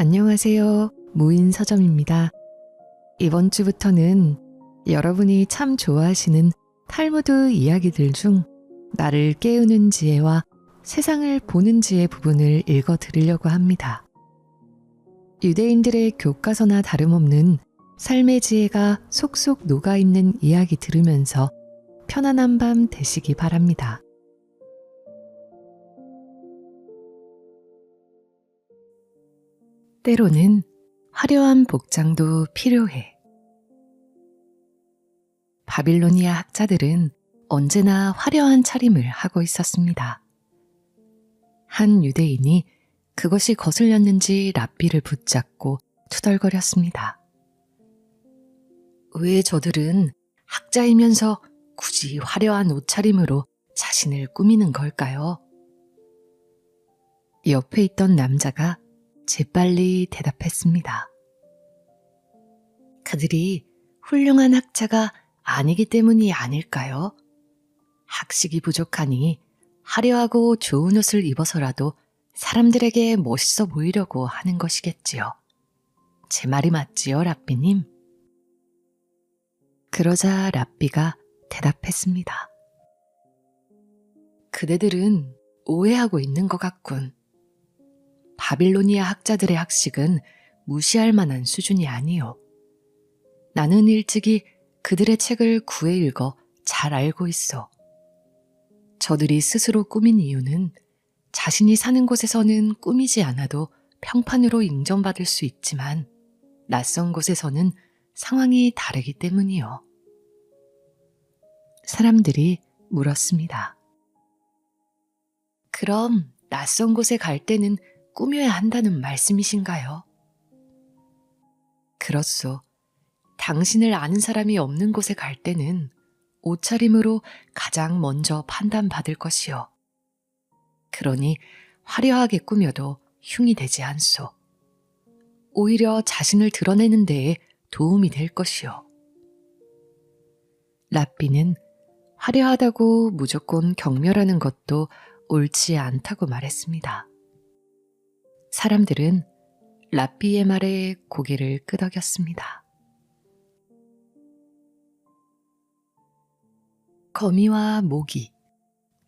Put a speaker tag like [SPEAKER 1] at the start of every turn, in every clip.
[SPEAKER 1] 안녕하세요. 무인 서점입니다. 이번 주부터는 여러분이 참 좋아하시는 탈무드 이야기들 중 나를 깨우는 지혜와 세상을 보는 지혜 부분을 읽어 드리려고 합니다. 유대인들의 교과서나 다름없는 삶의 지혜가 속속 녹아있는 이야기 들으면서 편안한 밤 되시기 바랍니다. 때로는 화려한 복장도 필요해. 바빌로니아 학자들은 언제나 화려한 차림을 하고 있었습니다. 한 유대인이 그것이 거슬렸는지 랍비를 붙잡고 투덜거렸습니다. 왜 저들은 학자이면서 굳이 화려한 옷차림으로 자신을 꾸미는 걸까요? 옆에 있던 남자가 재빨리 대답했습니다. 그들이 훌륭한 학자가 아니기 때문이 아닐까요? 학식이 부족하니 화려하고 좋은 옷을 입어서라도 사람들에게 멋있어 보이려고 하는 것이겠지요. 제 말이 맞지요, 랍비님? 그러자 랍비가 대답했습니다. 그대들은 오해하고 있는 것 같군. 바빌로니아 학자들의 학식은 무시할 만한 수준이 아니요. 나는 일찍이 그들의 책을 구해 읽어 잘 알고 있어. 저들이 스스로 꾸민 이유는 자신이 사는 곳에서는 꾸미지 않아도 평판으로 인정받을 수 있지만 낯선 곳에서는 상황이 다르기 때문이요. 사람들이 물었습니다. 그럼 낯선 곳에 갈 때는 꾸며야 한다는 말씀이신가요? 그렇소. 당신을 아는 사람이 없는 곳에 갈 때는 옷차림으로 가장 먼저 판단받을 것이요. 그러니 화려하게 꾸며도 흉이 되지 않소. 오히려 자신을 드러내는 데에 도움이 될 것이요. 랍비는 화려하다고 무조건 경멸하는 것도 옳지 않다고 말했습니다. 사람들은 랍비의 말에 고개를 끄덕였습니다. 거미와 모기,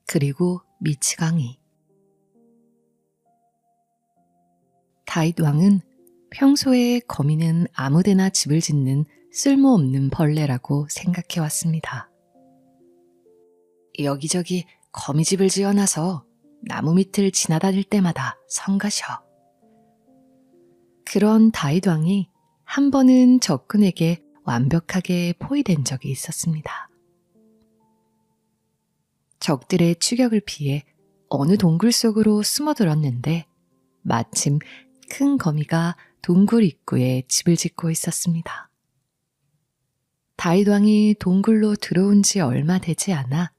[SPEAKER 1] 그리고 미치광이. 다윗 왕은 평소에 거미는 아무데나 집을 짓는 쓸모없는 벌레라고 생각해왔습니다. 여기저기 거미집을 지어놔서 나무 밑을 지나다닐 때마다 성가셔. 그런 다윗 왕이 한 번은 적군에게 완벽하게 포위된 적이 있었습니다. 적들의 추격을 피해 어느 동굴 속으로 숨어들었는데 마침 큰 거미가 동굴 입구에 집을 짓고 있었습니다. 다윗 왕이 동굴로 들어온 지 얼마 되지 않아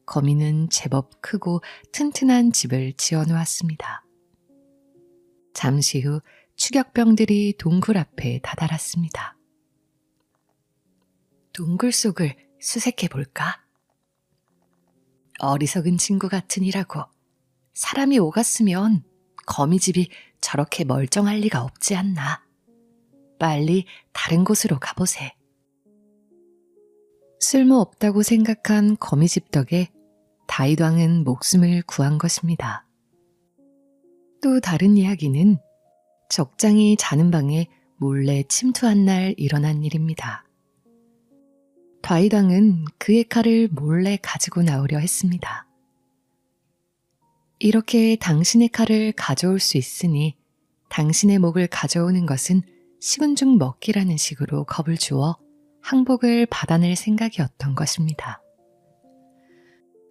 [SPEAKER 1] 거미는 제법 크고 튼튼한 집을 지어놓았습니다. 잠시 후 추격병들이 동굴 앞에 다다랐습니다. 동굴 속을 수색해 볼까? 어리석은 친구 같으니라고. 사람이 오갔으면 거미집이 저렇게 멀쩡할 리가 없지 않나. 빨리 다른 곳으로 가보세. 쓸모없다고 생각한 거미집 덕에 다윗 왕은 목숨을 구한 것입니다. 또 다른 이야기는 적장이 자는 방에 몰래 침투한 날 일어난 일입니다. 다윗 왕은 그의 칼을 몰래 가지고 나오려 했습니다. 이렇게 당신의 칼을 가져올 수 있으니 당신의 목을 가져오는 것은 식은 죽 먹기라는 식으로 겁을 주어 항복을 받아낼 생각이었던 것입니다.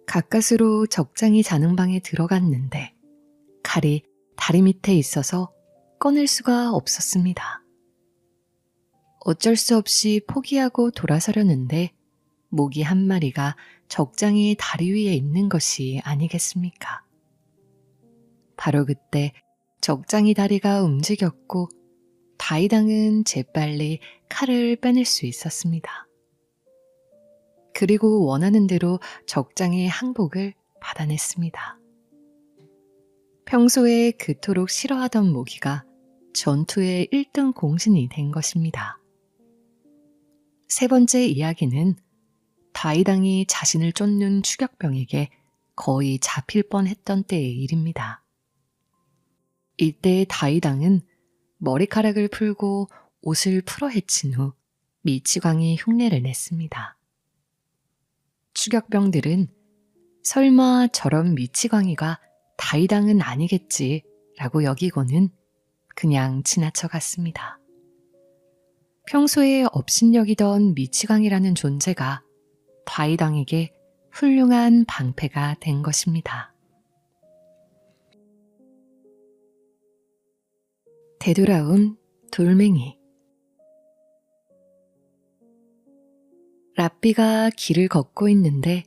[SPEAKER 1] 가까스로 적장이 자는 방에 들어갔는데 칼이 다리 밑에 있어서 꺼낼 수가 없었습니다. 어쩔 수 없이 포기하고 돌아서려는데 모기 한 마리가 적장이 다리 위에 있는 것이 아니겠습니까? 바로 그때 적장이 다리가 움직였고 다윗 왕은 재빨리 칼을 빼낼 수 있었습니다. 그리고 원하는 대로 적장의 항복을 받아냈습니다. 평소에 그토록 싫어하던 모기가 전투의 1등 공신이 된 것입니다. 세 번째 이야기는 다이당이 자신을 쫓는 추격병에게 거의 잡힐 뻔했던 때의 일입니다. 이때 다이당은 머리카락을 풀고 옷을 풀어헤친 후 미치광이 흉내를 냈습니다. 추격병들은 설마 저런 미치광이가 다이당은 아니겠지 라고 여기고는 그냥 지나쳐 갔습니다. 평소에 업신여기던 미치광이라는 존재가 다이당에게 훌륭한 방패가 된 것입니다. 되돌아온 돌멩이. 랍비가 길을 걷고 있는데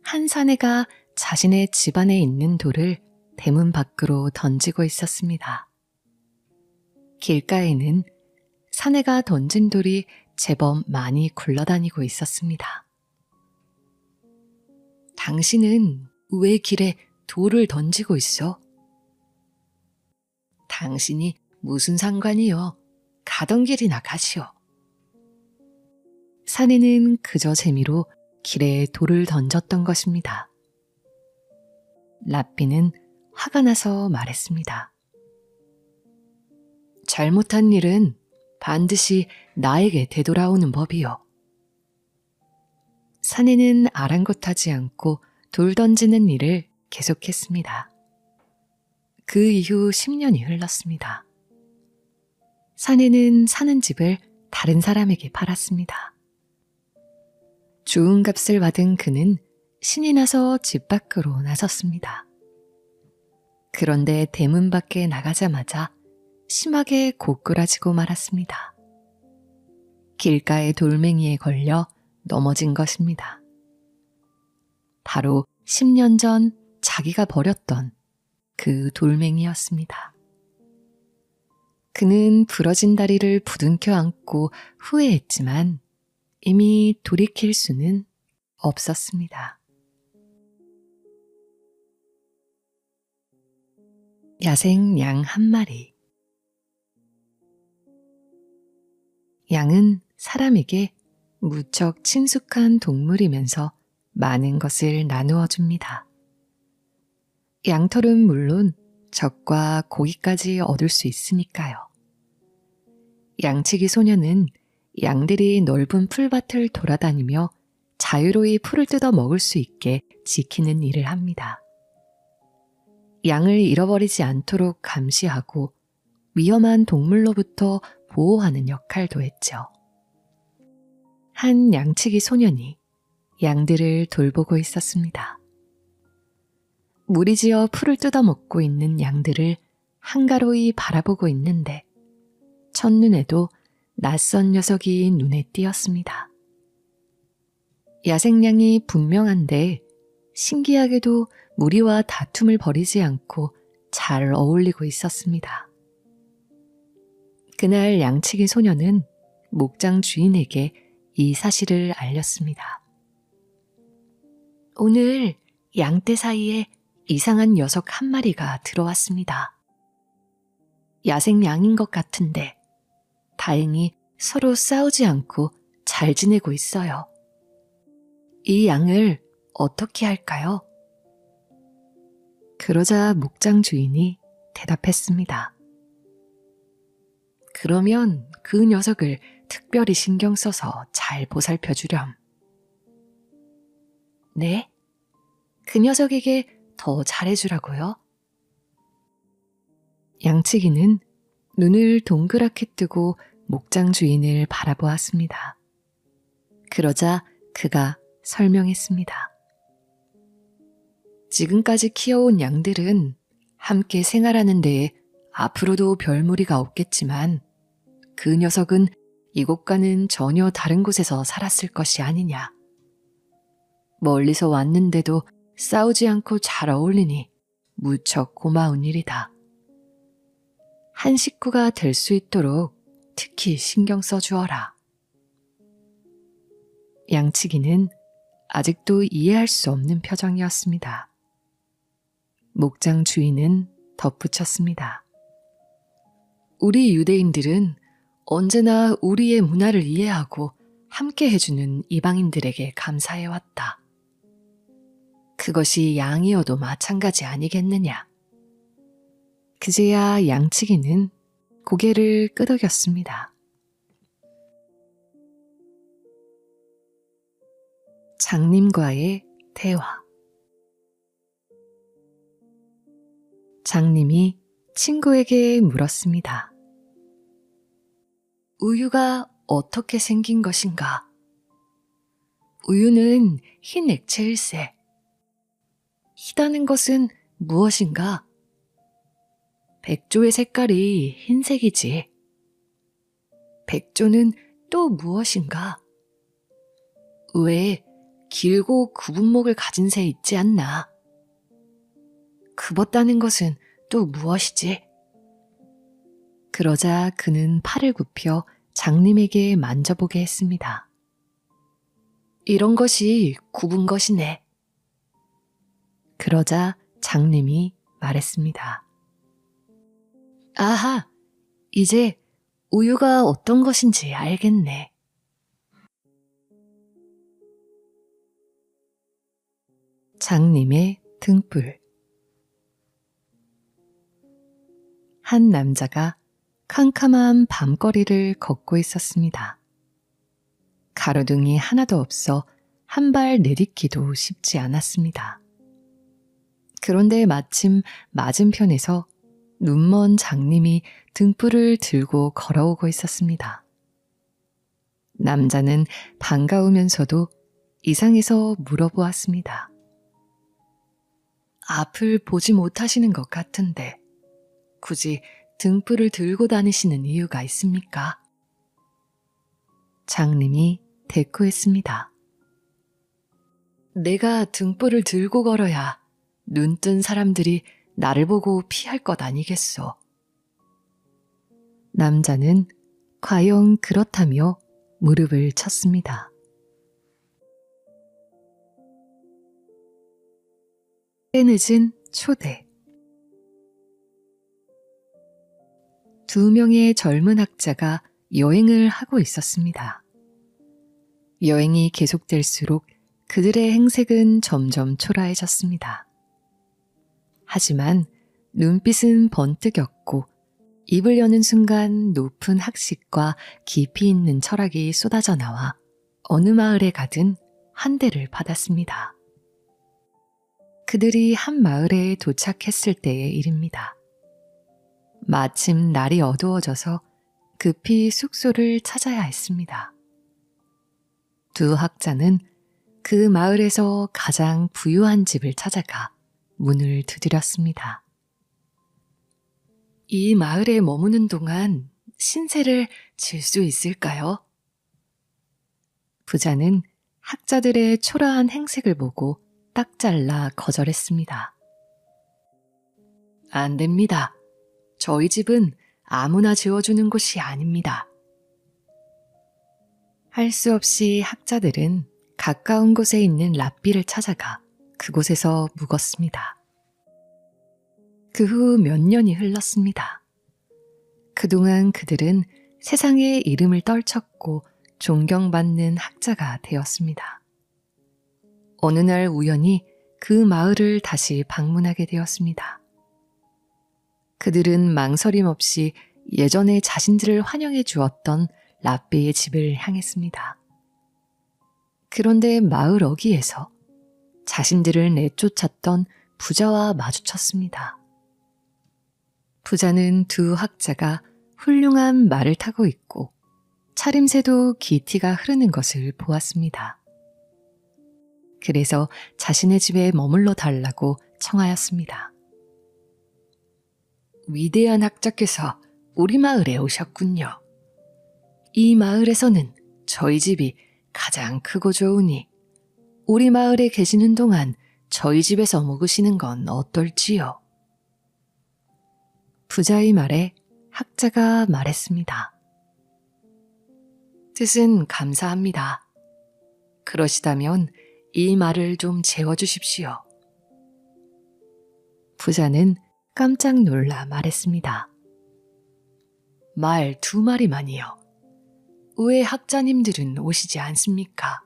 [SPEAKER 1] 한 사내가 자신의 집안에 있는 돌을 대문 밖으로 던지고 있었습니다. 길가에는 사내가 던진 돌이 제법 많이 굴러다니고 있었습니다. 당신은 왜 길에 돌을 던지고 있어? 당신이 무슨 상관이요? 가던 길이나 가시오. 사내는 그저 재미로 길에 돌을 던졌던 것입니다. 랍비는 화가 나서 말했습니다. 잘못한 일은 반드시 나에게 되돌아오는 법이요. 사내는 아랑곳하지 않고 돌 던지는 일을 계속했습니다. 그 이후 10년이 흘렀습니다. 사내는 사는 집을 다른 사람에게 팔았습니다. 좋은 값을 받은 그는 신이 나서 집 밖으로 나섰습니다. 그런데 대문 밖에 나가자마자 심하게 고꾸라지고 말았습니다. 길가의 돌멩이에 걸려 넘어진 것입니다. 바로 10년 전 자기가 버렸던 그 돌멩이였습니다. 그는 부러진 다리를 부둥켜 안고 후회했지만 이미 돌이킬 수는 없었습니다. 야생 양 한 마리. 양은 사람에게 무척 친숙한 동물이면서 많은 것을 나누어 줍니다. 양털은 물론 젖과 고기까지 얻을 수 있으니까요. 양치기 소녀는 양들이 넓은 풀밭을 돌아다니며 자유로이 풀을 뜯어 먹을 수 있게 지키는 일을 합니다. 양을 잃어버리지 않도록 감시하고 위험한 동물로부터 보호하는 역할도 했죠. 한 양치기 소년이 양들을 돌보고 있었습니다. 무리지어 풀을 뜯어먹고 있는 양들을 한가로이 바라보고 있는데 첫눈에도 낯선 녀석이 눈에 띄었습니다. 야생양이 분명한데 신기하게도 무리와 다툼을 벌이지 않고 잘 어울리고 있었습니다. 그날 양치기 소녀는 목장 주인에게 이 사실을 알렸습니다. 오늘 양떼 사이에 이상한 녀석 한 마리가 들어왔습니다. 야생양인 것 같은데 다행히 서로 싸우지 않고 잘 지내고 있어요. 이 양을 어떻게 할까요? 그러자 목장 주인이 대답했습니다. 그러면 그 녀석을 특별히 신경 써서 잘 보살펴 주렴. 네? 그 녀석에게 더 잘해주라고요? 양치기는 눈을 동그랗게 뜨고 목장 주인을 바라보았습니다. 그러자 그가 설명했습니다. 지금까지 키워온 양들은 함께 생활하는 데에 앞으로도 별 무리가 없겠지만 그 녀석은 이곳과는 전혀 다른 곳에서 살았을 것이 아니냐. 멀리서 왔는데도 싸우지 않고 잘 어울리니 무척 고마운 일이다. 한 식구가 될 수 있도록 특히 신경 써주어라. 양치기는 아직도 이해할 수 없는 표정이었습니다. 목장 주인은 덧붙였습니다. 우리 유대인들은 언제나 우리의 문화를 이해하고 함께 해주는 이방인들에게 감사해왔다. 그것이 양이어도 마찬가지 아니겠느냐. 그제야 양치기는 고개를 끄덕였습니다. 장님과의 대화. 장님이 친구에게 물었습니다. 우유가 어떻게 생긴 것인가? 우유는 흰 액체일세. 희다는 것은 무엇인가? 백조의 색깔이 흰색이지. 백조는 또 무엇인가? 왜 길고 굽은 목을 가진 새 있지 않나? 굽었다는 것은 또 무엇이지? 그러자 그는 팔을 굽혀 장님에게 만져보게 했습니다. 이런 것이 굽은 것이네. 그러자 장님이 말했습니다. 아하, 이제 우유가 어떤 것인지 알겠네. 장님의 등불. 한 남자가 캄캄한 밤거리를 걷고 있었습니다. 가로등이 하나도 없어 한 발 내딛기도 쉽지 않았습니다. 그런데 마침 맞은편에서 눈먼 장님이 등불을 들고 걸어오고 있었습니다. 남자는 반가우면서도 이상해서 물어보았습니다. 앞을 보지 못하시는 것 같은데 굳이 등불을 들고 다니시는 이유가 있습니까? 장님이 대꾸했습니다. 내가 등불을 들고 걸어야 눈뜬 사람들이 나를 보고 피할 것 아니겠소. 남자는 과연 그렇다며 무릎을 쳤습니다. 때늦은 초대. 두 명의 젊은 학자가 여행을 하고 있었습니다. 여행이 계속될수록 그들의 행색은 점점 초라해졌습니다. 하지만 눈빛은 번뜩였고 입을 여는 순간 높은 학식과 깊이 있는 철학이 쏟아져 나와 어느 마을에 가든 한 대를 받았습니다. 그들이 한 마을에 도착했을 때의 일입니다. 마침 날이 어두워져서 급히 숙소를 찾아야 했습니다. 두 학자는 그 마을에서 가장 부유한 집을 찾아가 문을 두드렸습니다. 이 마을에 머무는 동안 신세를 질 수 있을까요? 부자는 학자들의 초라한 행색을 보고 딱 잘라 거절했습니다. 안 됩니다. 저희 집은 아무나 지어주는 곳이 아닙니다. 할 수 없이 학자들은 가까운 곳에 있는 랍비를 찾아가 그곳에서 묵었습니다. 그 후 몇 년이 흘렀습니다. 그동안 그들은 세상의 이름을 떨쳤고 존경받는 학자가 되었습니다. 어느 날 우연히 그 마을을 다시 방문하게 되었습니다. 그들은 망설임 없이 예전에 자신들을 환영해 주었던 랍비의 집을 향했습니다. 그런데 마을 어귀에서 자신들을 내쫓았던 부자와 마주쳤습니다. 부자는 두 학자가 훌륭한 말을 타고 있고 차림새도 기티가 흐르는 것을 보았습니다. 그래서 자신의 집에 머물러 달라고 청하였습니다. 위대한 학자께서 우리 마을에 오셨군요. 이 마을에서는 저희 집이 가장 크고 좋으니 우리 마을에 계시는 동안 저희 집에서 묵으시는 건 어떨지요? 부자의 말에 학자가 말했습니다. 뜻은 감사합니다. 그러시다면 이 말을 좀 재워주십시오. 부자는 깜짝 놀라 말했습니다. 말 2마리만이요. 왜 학자님들은 오시지 않습니까?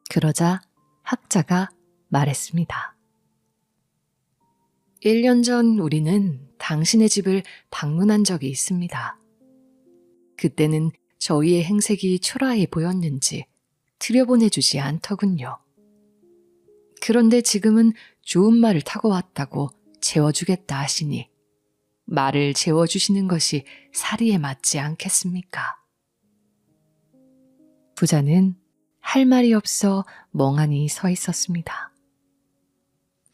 [SPEAKER 1] 그러자 학자가 말했습니다. 1년 전 우리는 당신의 집을 방문한 적이 있습니다. 그때는 저희의 행색이 초라해 보였는지 들여보내주지 않더군요. 그런데 지금은 좋은 말을 타고 왔다고 재워주겠다 하시니 말을 재워주시는 것이 사리에 맞지 않겠습니까? 부자는 할 말이 없어 멍하니 서 있었습니다.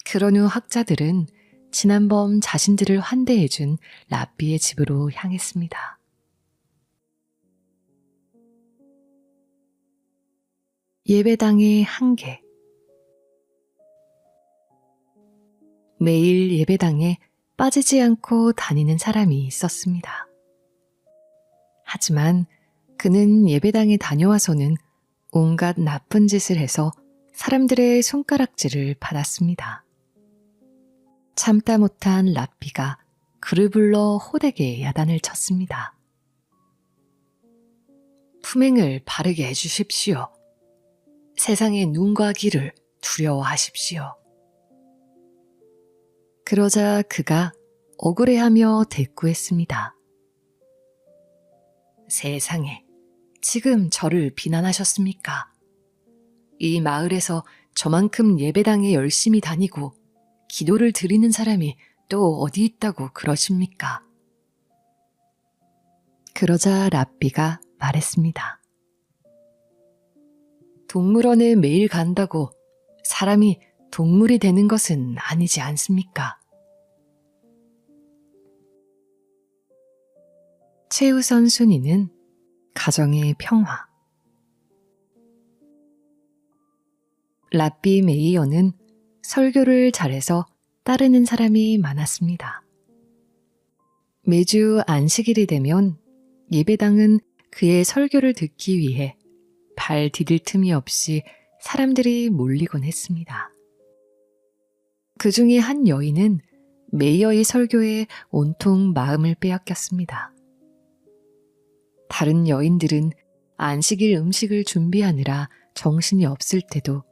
[SPEAKER 1] 그런 후 학자들은 지난밤 자신들을 환대해준 라삐의 집으로 향했습니다. 예배당의 한계. 매일 예배당에 빠지지 않고 다니는 사람이 있었습니다. 하지만 그는 예배당에 다녀와서는 온갖 나쁜 짓을 해서 사람들의 손가락질을 받았습니다. 참다 못한 라삐가 그를 불러 호되게 야단을 쳤습니다. 품행을 바르게 해주십시오. 세상의 눈과 귀를 두려워하십시오. 그러자 그가 억울해하며 대꾸했습니다. 세상에, 지금 저를 비난하셨습니까? 이 마을에서 저만큼 예배당에 열심히 다니고 기도를 드리는 사람이 또 어디 있다고 그러십니까? 그러자 라삐가 말했습니다. 동물원에 매일 간다고 사람이 동물이 되는 것은 아니지 않습니까? 최우선 순위는 가정의 평화. 라삐 메이어는 설교를 잘해서 따르는 사람이 많았습니다. 매주 안식일이 되면 예배당은 그의 설교를 듣기 위해 발 디딜 틈이 없이 사람들이 몰리곤 했습니다. 그 중에 한 여인은 메이어의 설교에 온통 마음을 빼앗겼습니다. 다른 여인들은 안식일 음식을 준비하느라 정신이 없을 때도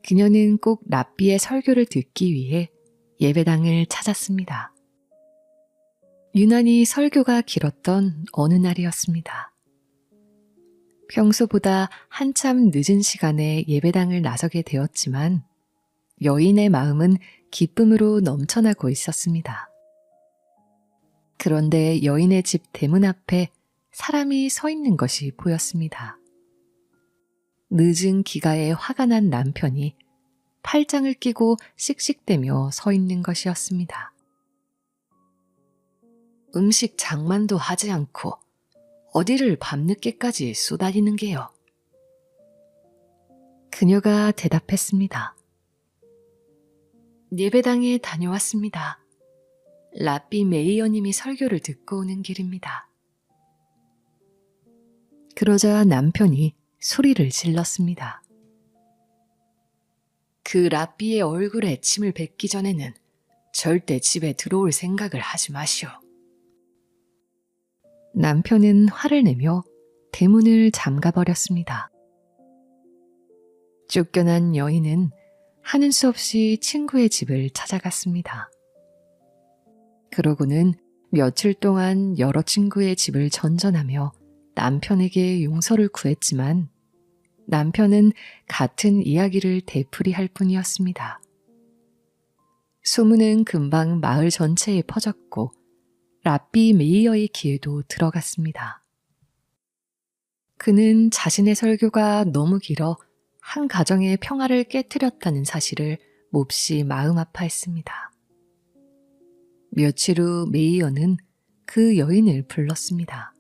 [SPEAKER 1] 그녀는 꼭 라삐의 설교를 듣기 위해 예배당을 찾았습니다. 유난히 설교가 길었던 어느 날이었습니다. 평소보다 한참 늦은 시간에 예배당을 나서게 되었지만 여인의 마음은 기쁨으로 넘쳐나고 있었습니다. 그런데 여인의 집 대문 앞에 사람이 서 있는 것이 보였습니다. 늦은 기가에 화가 난 남편이 팔짱을 끼고 씩씩대며 서 있는 것이었습니다. 음식 장만도 하지 않고 어디를 밤늦게까지 쏘다니는 게요? 그녀가 대답했습니다. 예배당에 다녀왔습니다. 라삐 메이어님이 설교를 듣고 오는 길입니다. 그러자 남편이 소리를 질렀습니다. 그 라삐의 얼굴에 침을 뱉기 전에는 절대 집에 들어올 생각을 하지 마시오. 남편은 화를 내며 대문을 잠가버렸습니다. 쫓겨난 여인은 하는 수 없이 친구의 집을 찾아갔습니다. 그러고는 며칠 동안 여러 친구의 집을 전전하며 남편에게 용서를 구했지만 남편은 같은 이야기를 되풀이할 뿐이었습니다. 소문은 금방 마을 전체에 퍼졌고 라삐 메이어의 귀에도 들어갔습니다. 그는 자신의 설교가 너무 길어 한 가정의 평화를 깨뜨렸다는 사실을 몹시 마음 아파했습니다. 며칠 후 메이어는 그 여인을 불렀습니다.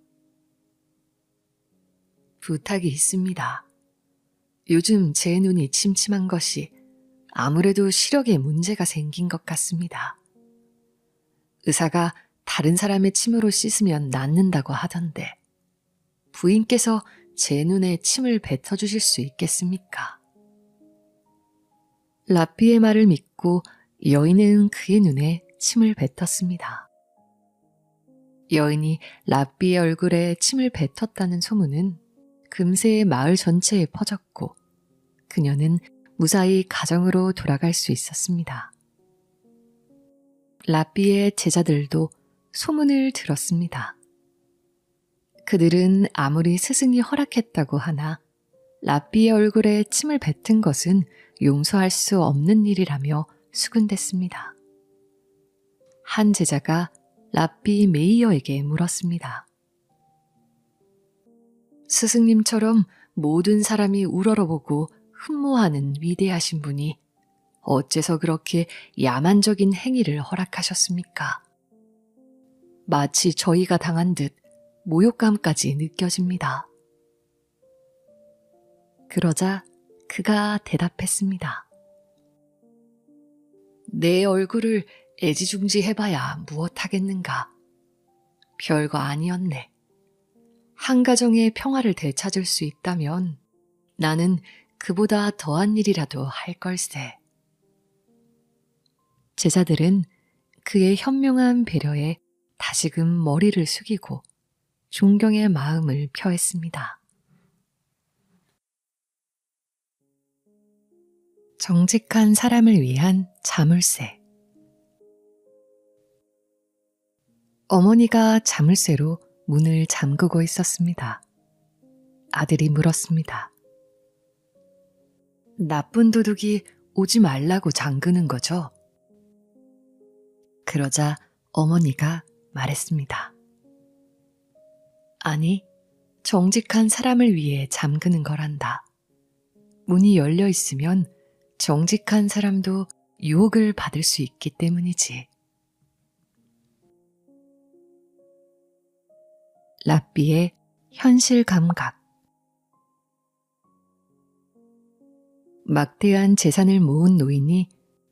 [SPEAKER 1] 부탁이 있습니다. 요즘 제 눈이 침침한 것이 아무래도 시력에 문제가 생긴 것 같습니다. 의사가 다른 사람의 침으로 씻으면 낫는다고 하던데 부인께서 제 눈에 침을 뱉어주실 수 있겠습니까? 라삐의 말을 믿고 여인은 그의 눈에 침을 뱉었습니다. 여인이 랍비의 얼굴에 침을 뱉었다는 소문은 금세 마을 전체에 퍼졌고 그녀는 무사히 가정으로 돌아갈 수 있었습니다. 랍비의 제자들도 소문을 들었습니다. 그들은 아무리 스승이 허락했다고 하나 랍비의 얼굴에 침을 뱉은 것은 용서할 수 없는 일이라며 수군댔습니다. 한 제자가 랍비 메이어에게 물었습니다. 스승님처럼 모든 사람이 우러러보고 흠모하는 위대하신 분이 어째서 그렇게 야만적인 행위를 허락하셨습니까? 마치 저희가 당한 듯 모욕감까지 느껴집니다. 그러자 그가 대답했습니다. 내 얼굴을 애지중지해봐야 무엇하겠는가. 별거 아니었네. 한 가정의 평화를 되찾을 수 있다면 나는 그보다 더한 일이라도 할 걸세. 제자들은 그의 현명한 배려에 다시금 머리를 숙이고 존경의 마음을 표했습니다. 정직한 사람을 위한 자물쇠. 어머니가 자물쇠로 문을 잠그고 있었습니다. 아들이 물었습니다. 나쁜 도둑이 오지 말라고 잠그는 거죠? 그러자 어머니가 말했습니다. 아니, 정직한 사람을 위해 잠그는 거란다. 문이 열려 있으면 정직한 사람도 유혹을 받을 수 있기 때문이지. 랍비의 현실 감각. 막대한 재산을 모은 노인이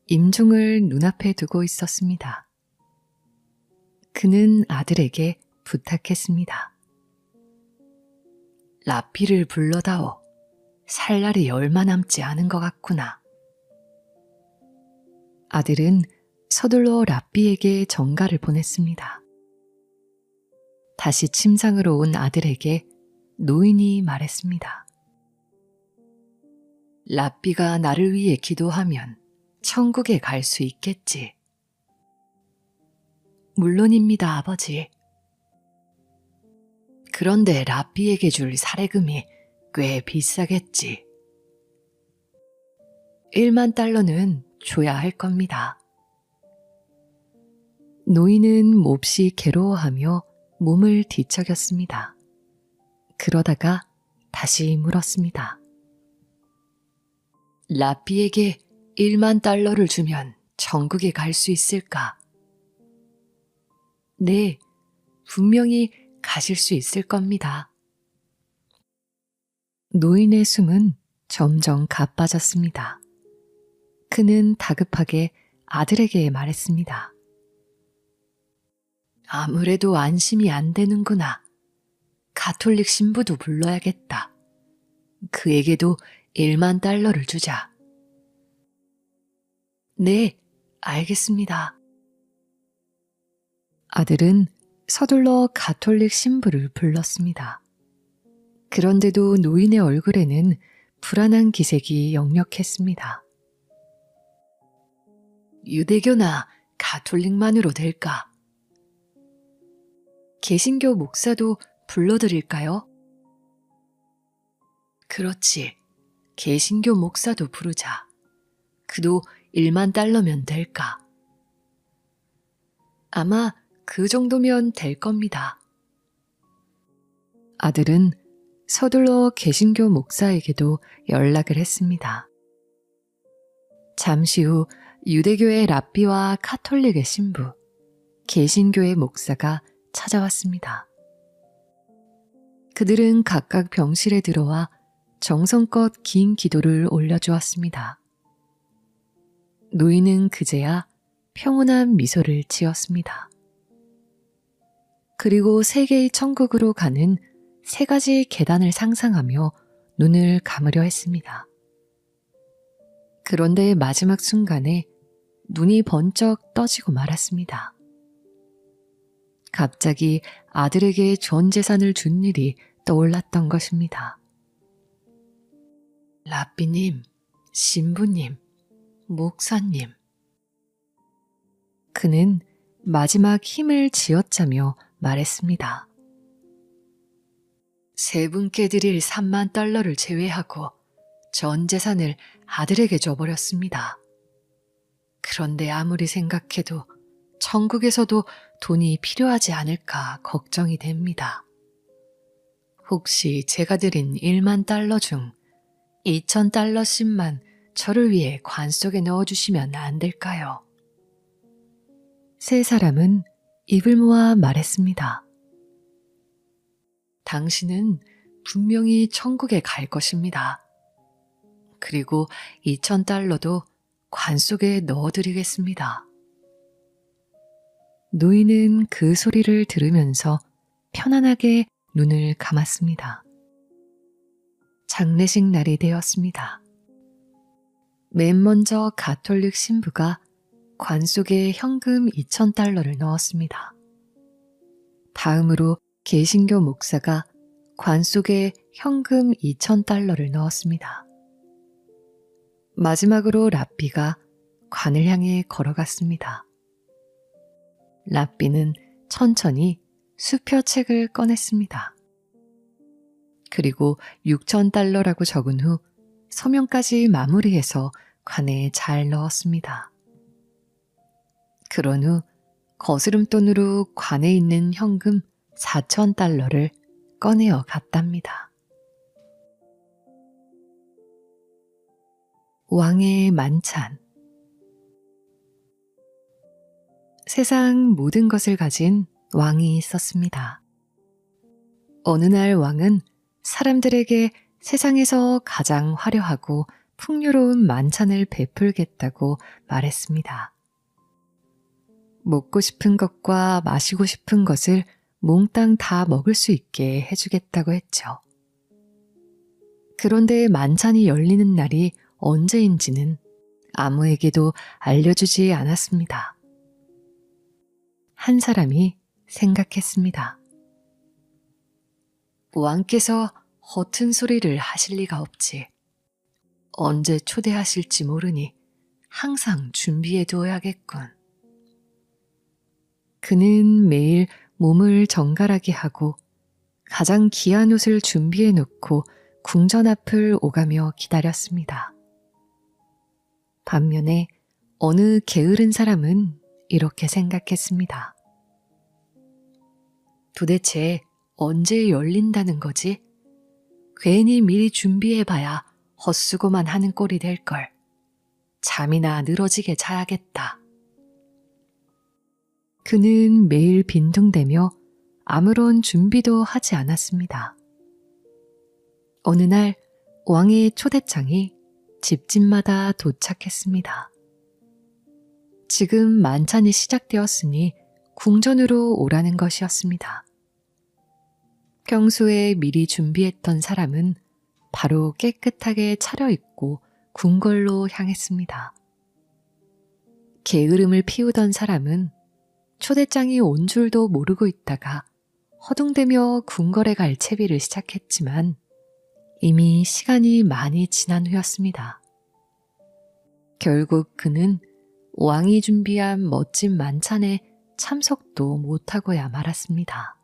[SPEAKER 1] 임종을 눈앞에 두고 있었습니다. 그는 아들에게 부탁했습니다. 랍비를 불러다오. 살 날이 얼마 남지 않은 것 같구나. 아들은 서둘러 랍비에게 전가를 보냈습니다. 다시 침상으로 온 아들에게 노인이 말했습니다. 랍비가 나를 위해 기도하면 천국에 갈 수 있겠지. 물론입니다, 아버지. 그런데 랍비에게 줄 사례금이 꽤 비싸겠지. 1만 달러는 줘야 할 겁니다. 노인은 몹시 괴로워하며 몸을 뒤척였습니다. 그러다가 다시 물었습니다. 랍비에게 1만 달러를 주면 천국에 갈 수 있을까? 네, 분명히 가실 수 있을 겁니다. 노인의 숨은 점점 가빠졌습니다. 그는 다급하게 아들에게 말했습니다. 아무래도 안심이 안 되는구나. 가톨릭 신부도 불러야겠다. 그에게도 1만 달러를 주자. 네, 알겠습니다. 아들은 서둘러 가톨릭 신부를 불렀습니다. 그런데도 노인의 얼굴에는 불안한 기색이 역력했습니다. 유대교나 가톨릭만으로 될까? 개신교 목사도 불러드릴까요? 그렇지. 개신교 목사도 부르자. 그도 1만 달러면 될까? 아마 그 정도면 될 겁니다. 아들은 서둘러 개신교 목사에게도 연락을 했습니다. 잠시 후 유대교의 랍비와 카톨릭의 신부, 개신교의 목사가 찾아왔습니다. 그들은 각각 병실에 들어와 정성껏 긴 기도를 올려주었습니다. 노인은 그제야 평온한 미소를 지었습니다. 그리고 세계의 천국으로 가는 3가지 계단을 상상하며 눈을 감으려 했습니다. 그런데 마지막 순간에 눈이 번쩍 떠지고 말았습니다. 갑자기 아들에게 전 재산을 준 일이 떠올랐던 것입니다. 라삐님, 신부님, 목사님. 그는 마지막 힘을 쥐어짜며 말했습니다. 세 분께 드릴 3만 달러를 제외하고 전 재산을 아들에게 줘버렸습니다. 그런데 아무리 생각해도 천국에서도 돈이 필요하지 않을까 걱정이 됩니다. 혹시 제가 드린 1만 달러 중 2천 달러씩만 저를 위해 관 속에 넣어주시면 안 될까요? 세 사람은 입을 모아 말했습니다. 당신은 분명히 천국에 갈 것입니다. 그리고 2천 달러도 관 속에 넣어드리겠습니다. 노인은 그 소리를 들으면서 편안하게 눈을 감았습니다. 장례식 날이 되었습니다. 맨 먼저 가톨릭 신부가 관 속에 현금 2천 달러를 넣었습니다. 다음으로 개신교 목사가 관 속에 현금 2천 달러를 넣었습니다. 마지막으로 랍비가 관을 향해 걸어갔습니다. 랍비는 천천히 수표책을 꺼냈습니다. 그리고 6천 달러라고 적은 후 서명까지 마무리해서 관에 잘 넣었습니다. 그런 후 거스름돈으로 관에 있는 현금 4천 달러를 꺼내어 갔답니다. 왕의 만찬. 세상 모든 것을 가진 왕이 있었습니다. 어느 날 왕은 사람들에게 세상에서 가장 화려하고 풍요로운 만찬을 베풀겠다고 말했습니다. 먹고 싶은 것과 마시고 싶은 것을 몽땅 다 먹을 수 있게 해주겠다고 했죠. 그런데 만찬이 열리는 날이 언제인지는 아무에게도 알려주지 않았습니다. 한 사람이 생각했습니다. 왕께서 허튼 소리를 하실 리가 없지. 언제 초대하실지 모르니 항상 준비해 두어야겠군. 그는 매일 몸을 정갈하게 하고 가장 귀한 옷을 준비해 놓고 궁전 앞을 오가며 기다렸습니다. 반면에 어느 게으른 사람은 이렇게 생각했습니다. 도대체 언제 열린다는 거지? 괜히 미리 준비해봐야 헛수고만 하는 꼴이 될걸. 잠이나 늘어지게 자야겠다. 그는 매일 빈둥대며 아무런 준비도 하지 않았습니다. 어느 날 왕의 초대장이 집집마다 도착했습니다. 지금 만찬이 시작되었으니 궁전으로 오라는 것이었습니다. 평소에 미리 준비했던 사람은 바로 깨끗하게 차려입고 궁궐로 향했습니다. 게으름을 피우던 사람은 초대장이 온 줄도 모르고 있다가 허둥대며 궁궐에 갈 채비를 시작했지만 이미 시간이 많이 지난 후였습니다. 결국 그는 왕이 준비한 멋진 만찬에 참석도 못하고야 말았습니다.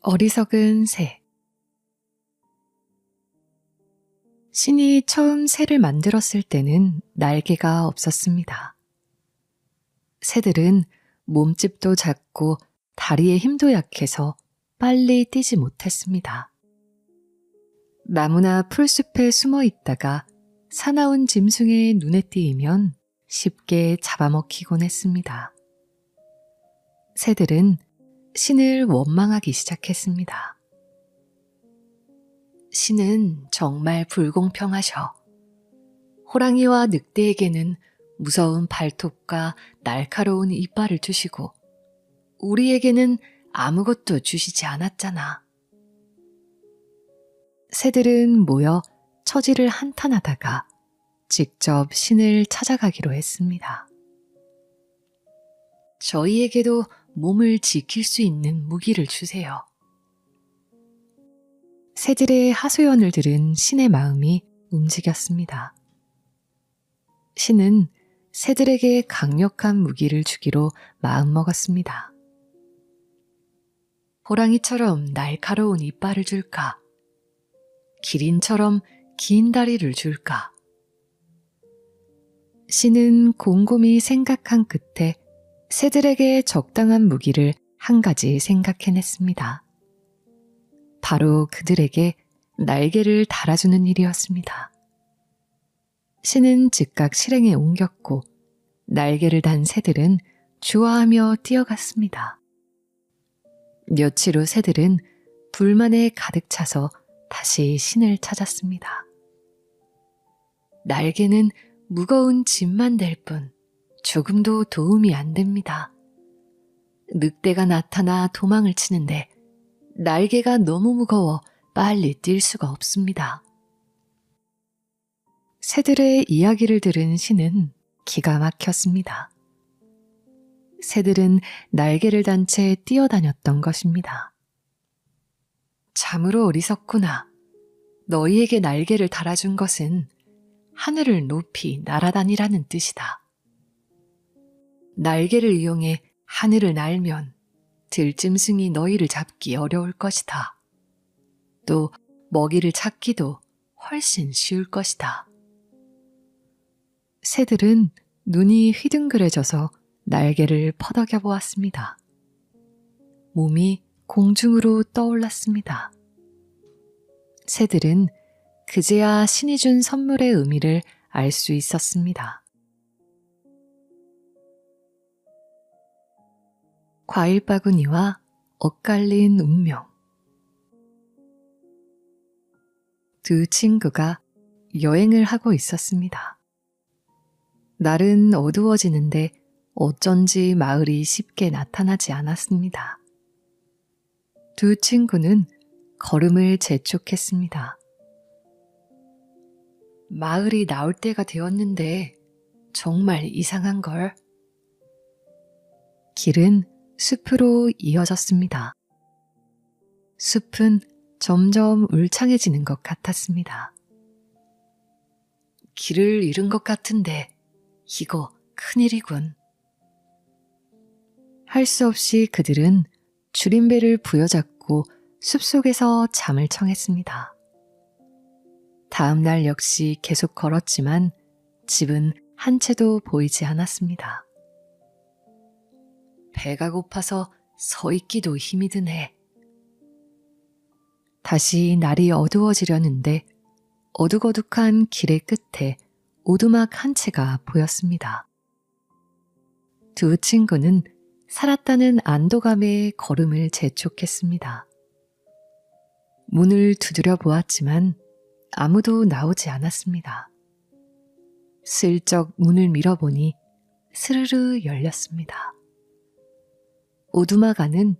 [SPEAKER 1] 어리석은 새. 신이 처음 새를 만들었을 때는 날개가 없었습니다. 새들은 몸집도 작고 다리의 힘도 약해서 빨리 뛰지 못했습니다. 나무나 풀숲에 숨어 있다가 사나운 짐승의 눈에 띄면 쉽게 잡아먹히곤 했습니다. 새들은 신을 원망하기 시작했습니다. 신은 정말 불공평하셔. 호랑이와 늑대에게는 무서운 발톱과 날카로운 이빨을 주시고 우리에게는 아무것도 주시지 않았잖아. 새들은 모여 처지를 한탄하다가 직접 신을 찾아가기로 했습니다. 저희에게도 몸을 지킬 수 있는 무기를 주세요. 새들의 하소연을 들은 신의 마음이 움직였습니다. 신은 새들에게 강력한 무기를 주기로 마음먹었습니다. 호랑이처럼 날카로운 이빨을 줄까? 기린처럼 긴 다리를 줄까? 신은 곰곰이 생각한 끝에 새들에게 적당한 무기를 한 가지 생각해냈습니다. 바로 그들에게 날개를 달아주는 일이었습니다. 신은 즉각 실행에 옮겼고 날개를 단 새들은 좋아하며 뛰어갔습니다. 며칠 후 새들은 불만에 가득 차서 다시 신을 찾았습니다. 날개는 무거운 짐만 될 뿐 조금도 도움이 안 됩니다. 늑대가 나타나 도망을 치는데 날개가 너무 무거워 빨리 뛸 수가 없습니다. 새들의 이야기를 들은 신은 기가 막혔습니다. 새들은 날개를 단 채 뛰어다녔던 것입니다. 참으로 어리석구나. 너희에게 날개를 달아준 것은 하늘을 높이 날아다니라는 뜻이다. 날개를 이용해 하늘을 날면 들짐승이 너희를 잡기 어려울 것이다. 또 먹이를 찾기도 훨씬 쉬울 것이다. 새들은 눈이 휘둥그레져서 날개를 퍼덕여 보았습니다. 몸이 공중으로 떠올랐습니다. 새들은 그제야 신이 준 선물의 의미를 알 수 있었습니다. 과일바구니와 엇갈린 운명. 두 친구가 여행을 하고 있었습니다. 날은 어두워지는데 어쩐지 마을이 쉽게 나타나지 않았습니다. 두 친구는 걸음을 재촉했습니다. 마을이 나올 때가 되었는데 정말 이상한걸. 길은 숲으로 이어졌습니다. 숲은 점점 울창해지는 것 같았습니다. 길을 잃은 것 같은데 이거 큰일이군. 할 수 없이 그들은 줄임배를 부여잡고 숲속에서 잠을 청했습니다. 다음 날 역시 계속 걸었지만 집은 한 채도 보이지 않았습니다. 배가 고파서 서 있기도 힘이 드네. 다시 날이 어두워지려는데 어둑어둑한 길의 끝에 오두막 한 채가 보였습니다. 두 친구는 살았다는 안도감에 걸음을 재촉했습니다. 문을 두드려 보았지만 아무도 나오지 않았습니다. 슬쩍 문을 밀어보니 스르르 열렸습니다. 오두막 안은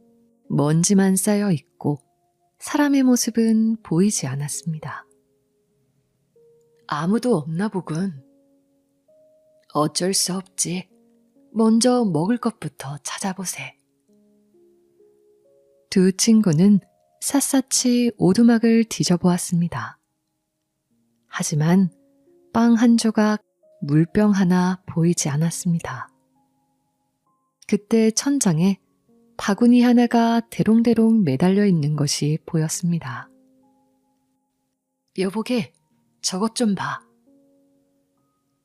[SPEAKER 1] 먼지만 쌓여 있고 사람의 모습은 보이지 않았습니다. 아무도 없나 보군. 어쩔 수 없지. 먼저 먹을 것부터 찾아보세. 두 친구는 샅샅이 오두막을 뒤져보았습니다. 하지만 빵 한 조각, 물병 하나 보이지 않았습니다. 그때 천장에 바구니 하나가 대롱대롱 매달려 있는 것이 보였습니다. 여보게, 저것 좀 봐.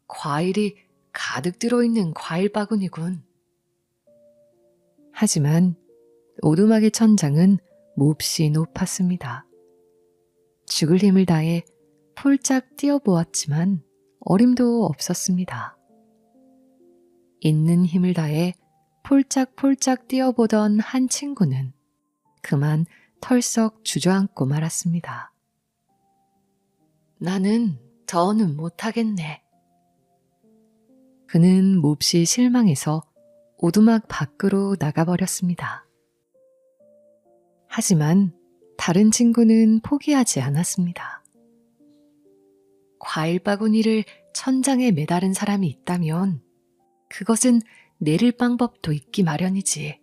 [SPEAKER 1] 과일이 가득 들어있는 과일 바구니군. 하지만 오두막의 천장은 몹시 높았습니다. 죽을 힘을 다해 폴짝 뛰어보았지만 어림도 없었습니다. 있는 힘을 다해 폴짝폴짝 뛰어보던 한 친구는 그만 털썩 주저앉고 말았습니다. 나는 더는 못하겠네. 그는 몹시 실망해서 오두막 밖으로 나가버렸습니다. 하지만 다른 친구는 포기하지 않았습니다. 과일 바구니를 천장에 매다른 사람이 있다면 그것은 내릴 방법도 있기 마련이지.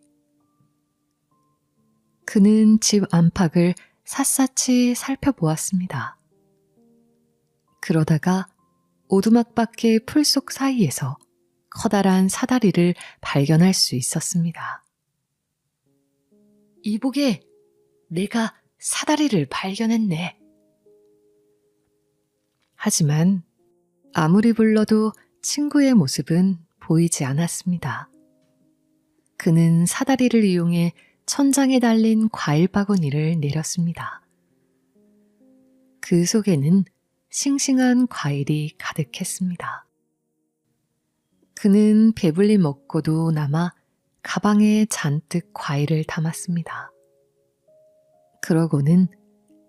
[SPEAKER 1] 그는 집 안팎을 샅샅이 살펴보았습니다. 그러다가 오두막 밖의 풀속 사이에서 커다란 사다리를 발견할 수 있었습니다. 이보게, 내가 사다리를 발견했네. 하지만 아무리 불러도 친구의 모습은 보이지 않았습니다. 그는 사다리를 이용해 천장에 달린 과일 바구니를 내렸습니다. 그 속에는 싱싱한 과일이 가득했습니다. 그는 배불리 먹고도 남아 가방에 잔뜩 과일을 담았습니다. 그러고는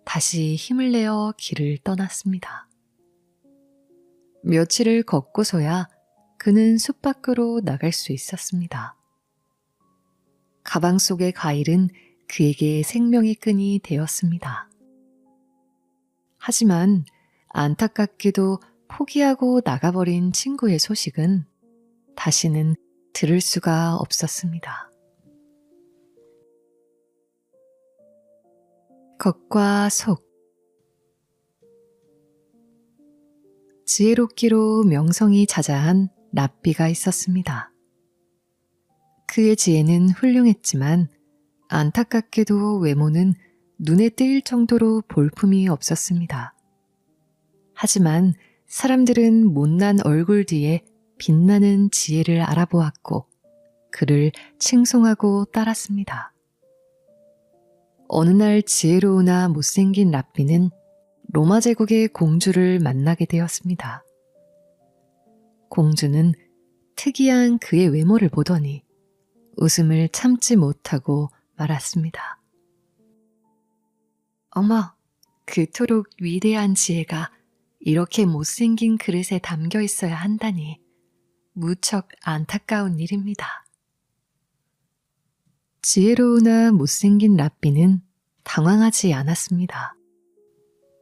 [SPEAKER 1] 다시 힘을 내어 길을 떠났습니다. 며칠을 걷고서야 그는 숲 밖으로 나갈 수 있었습니다. 가방 속의 과일은 그에게 생명의 끈이 되었습니다. 하지만 안타깝게도 포기하고 나가버린 친구의 소식은 다시는 들을 수가 없었습니다. 겉과 속. 지혜롭기로 명성이 자자한 랍비가 있었습니다. 그의 지혜는 훌륭했지만 안타깝게도 외모는 눈에 띄일 정도로 볼품이 없었습니다. 하지만 사람들은 못난 얼굴 뒤에 빛나는 지혜를 알아보았고 그를 칭송하고 따랐습니다. 어느 날 지혜로우나 못생긴 랍비는 로마 제국의 공주를 만나게 되었습니다. 공주는 특이한 그의 외모를 보더니 웃음을 참지 못하고 말았습니다. 어머, 그토록 위대한 지혜가 이렇게 못생긴 그릇에 담겨 있어야 한다니 무척 안타까운 일입니다. 지혜로우나 못생긴 랍비는 당황하지 않았습니다.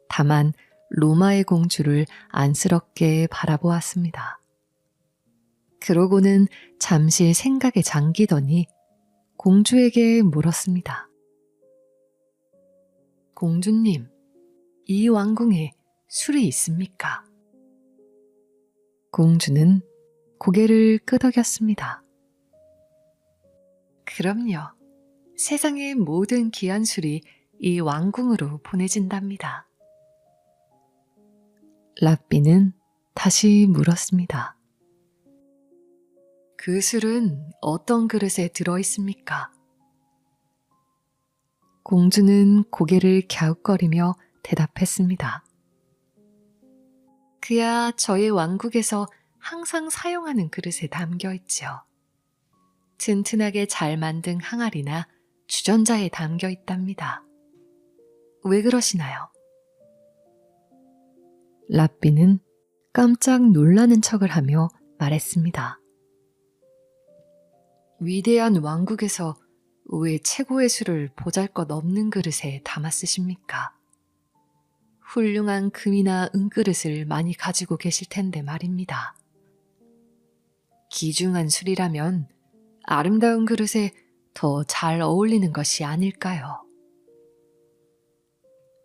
[SPEAKER 1] 다만 로마의 공주를 안쓰럽게 바라보았습니다. 그러고는 잠시 생각에 잠기더니 공주에게 물었습니다. 공주님, 이 왕궁에 술이 있습니까? 공주는 고개를 끄덕였습니다. 그럼요. 세상의 모든 귀한 술이 이 왕궁으로 보내진답니다. 랍비는 다시 물었습니다. 그 술은 어떤 그릇에 들어 있습니까? 공주는 고개를 갸웃거리며 대답했습니다. 그야 저의 왕국에서 항상 사용하는 그릇에 담겨 있지요. 튼튼하게 잘 만든 항아리나 주전자에 담겨 있답니다. 왜 그러시나요? 랍비는 깜짝 놀라는 척을 하며 말했습니다. 위대한 왕국에서 왜 최고의 술을 보잘것없는 그릇에 담아 쓰십니까? 훌륭한 금이나 은그릇을 많이 가지고 계실 텐데 말입니다. 귀중한 술이라면 아름다운 그릇에 더 잘 어울리는 것이 아닐까요?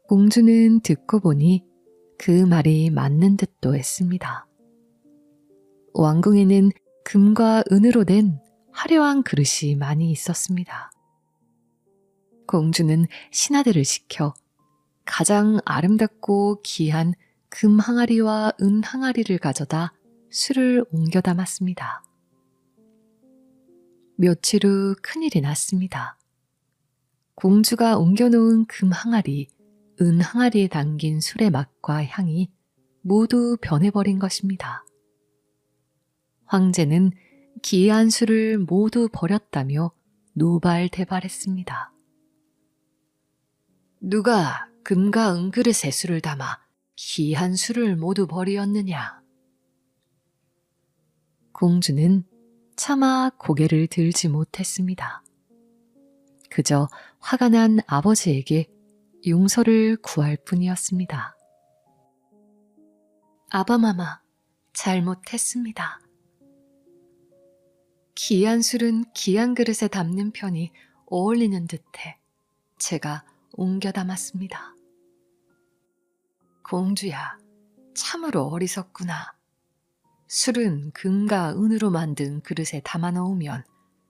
[SPEAKER 1] 공주는 듣고 보니 그 말이 맞는 듯도 했습니다. 왕궁에는 금과 은으로 된 화려한 그릇이 많이 있었습니다. 공주는 신하들을 시켜 가장 아름답고 귀한 금 항아리와 은 항아리를 가져다 술을 옮겨 담았습니다. 며칠 후 큰일이 났습니다. 공주가 옮겨놓은 금 항아리, 은 항아리에 담긴 술의 맛과 향이 모두 변해버린 것입니다. 황제는 귀한 술을 모두 버렸다며 노발대발했습니다. 누가 금과 은그릇에 술을 담아 귀한 술을 모두 버리었느냐? 공주는 차마 고개를 들지 못했습니다. 그저 화가 난 아버지에게 용서를 구할 뿐이었습니다. 아바마마, 잘못했습니다. 귀한 술은 귀한 그릇에 담는 편이 어울리는 듯해 제가 옮겨 담았습니다. 공주야, 참으로 어리석구나. 술은 금과 은으로 만든 그릇에 담아 놓으면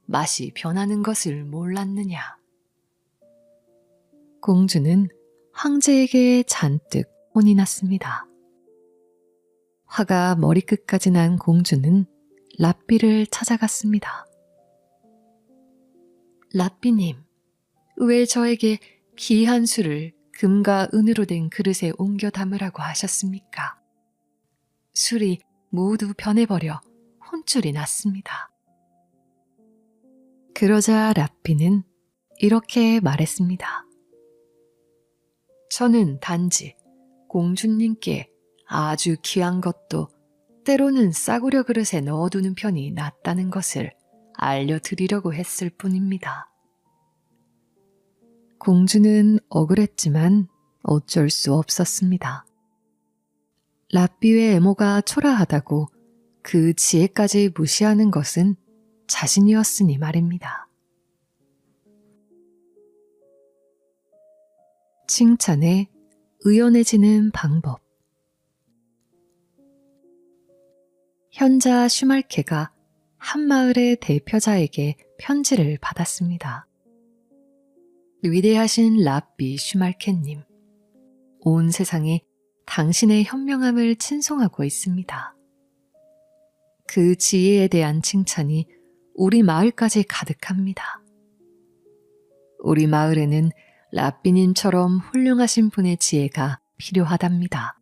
[SPEAKER 1] 맛이 변하는 것을 몰랐느냐. 공주는 황제에게 잔뜩 혼이 났습니다. 화가 머리끝까지 난 공주는 랍비를 찾아갔습니다. 랍비님, 왜 저에게 귀한 술을 금과 은으로 된 그릇에 옮겨 담으라고 하셨습니까? 술이 모두 변해버려 혼쭐이 났습니다. 그러자 랍비는 이렇게 말했습니다. 저는 단지 공주님께 아주 귀한 것도 때로는 싸구려 그릇에 넣어두는 편이 낫다는 것을 알려드리려고 했을 뿐입니다. 공주는 억울했지만 어쩔 수 없었습니다. 랍비의 애모가 초라하다고 그 지혜까지 무시하는 것은 자신이었으니 말입니다. 칭찬에 의연해지는 방법. 현자 슈말케가 한 마을의 대표자에게 편지를 받았습니다. 위대하신 랍비 슈말케님, 온 세상이 당신의 현명함을 칭송하고 있습니다. 그 지혜에 대한 칭찬이 우리 마을까지 가득합니다. 우리 마을에는 랍비님처럼 훌륭하신 분의 지혜가 필요하답니다.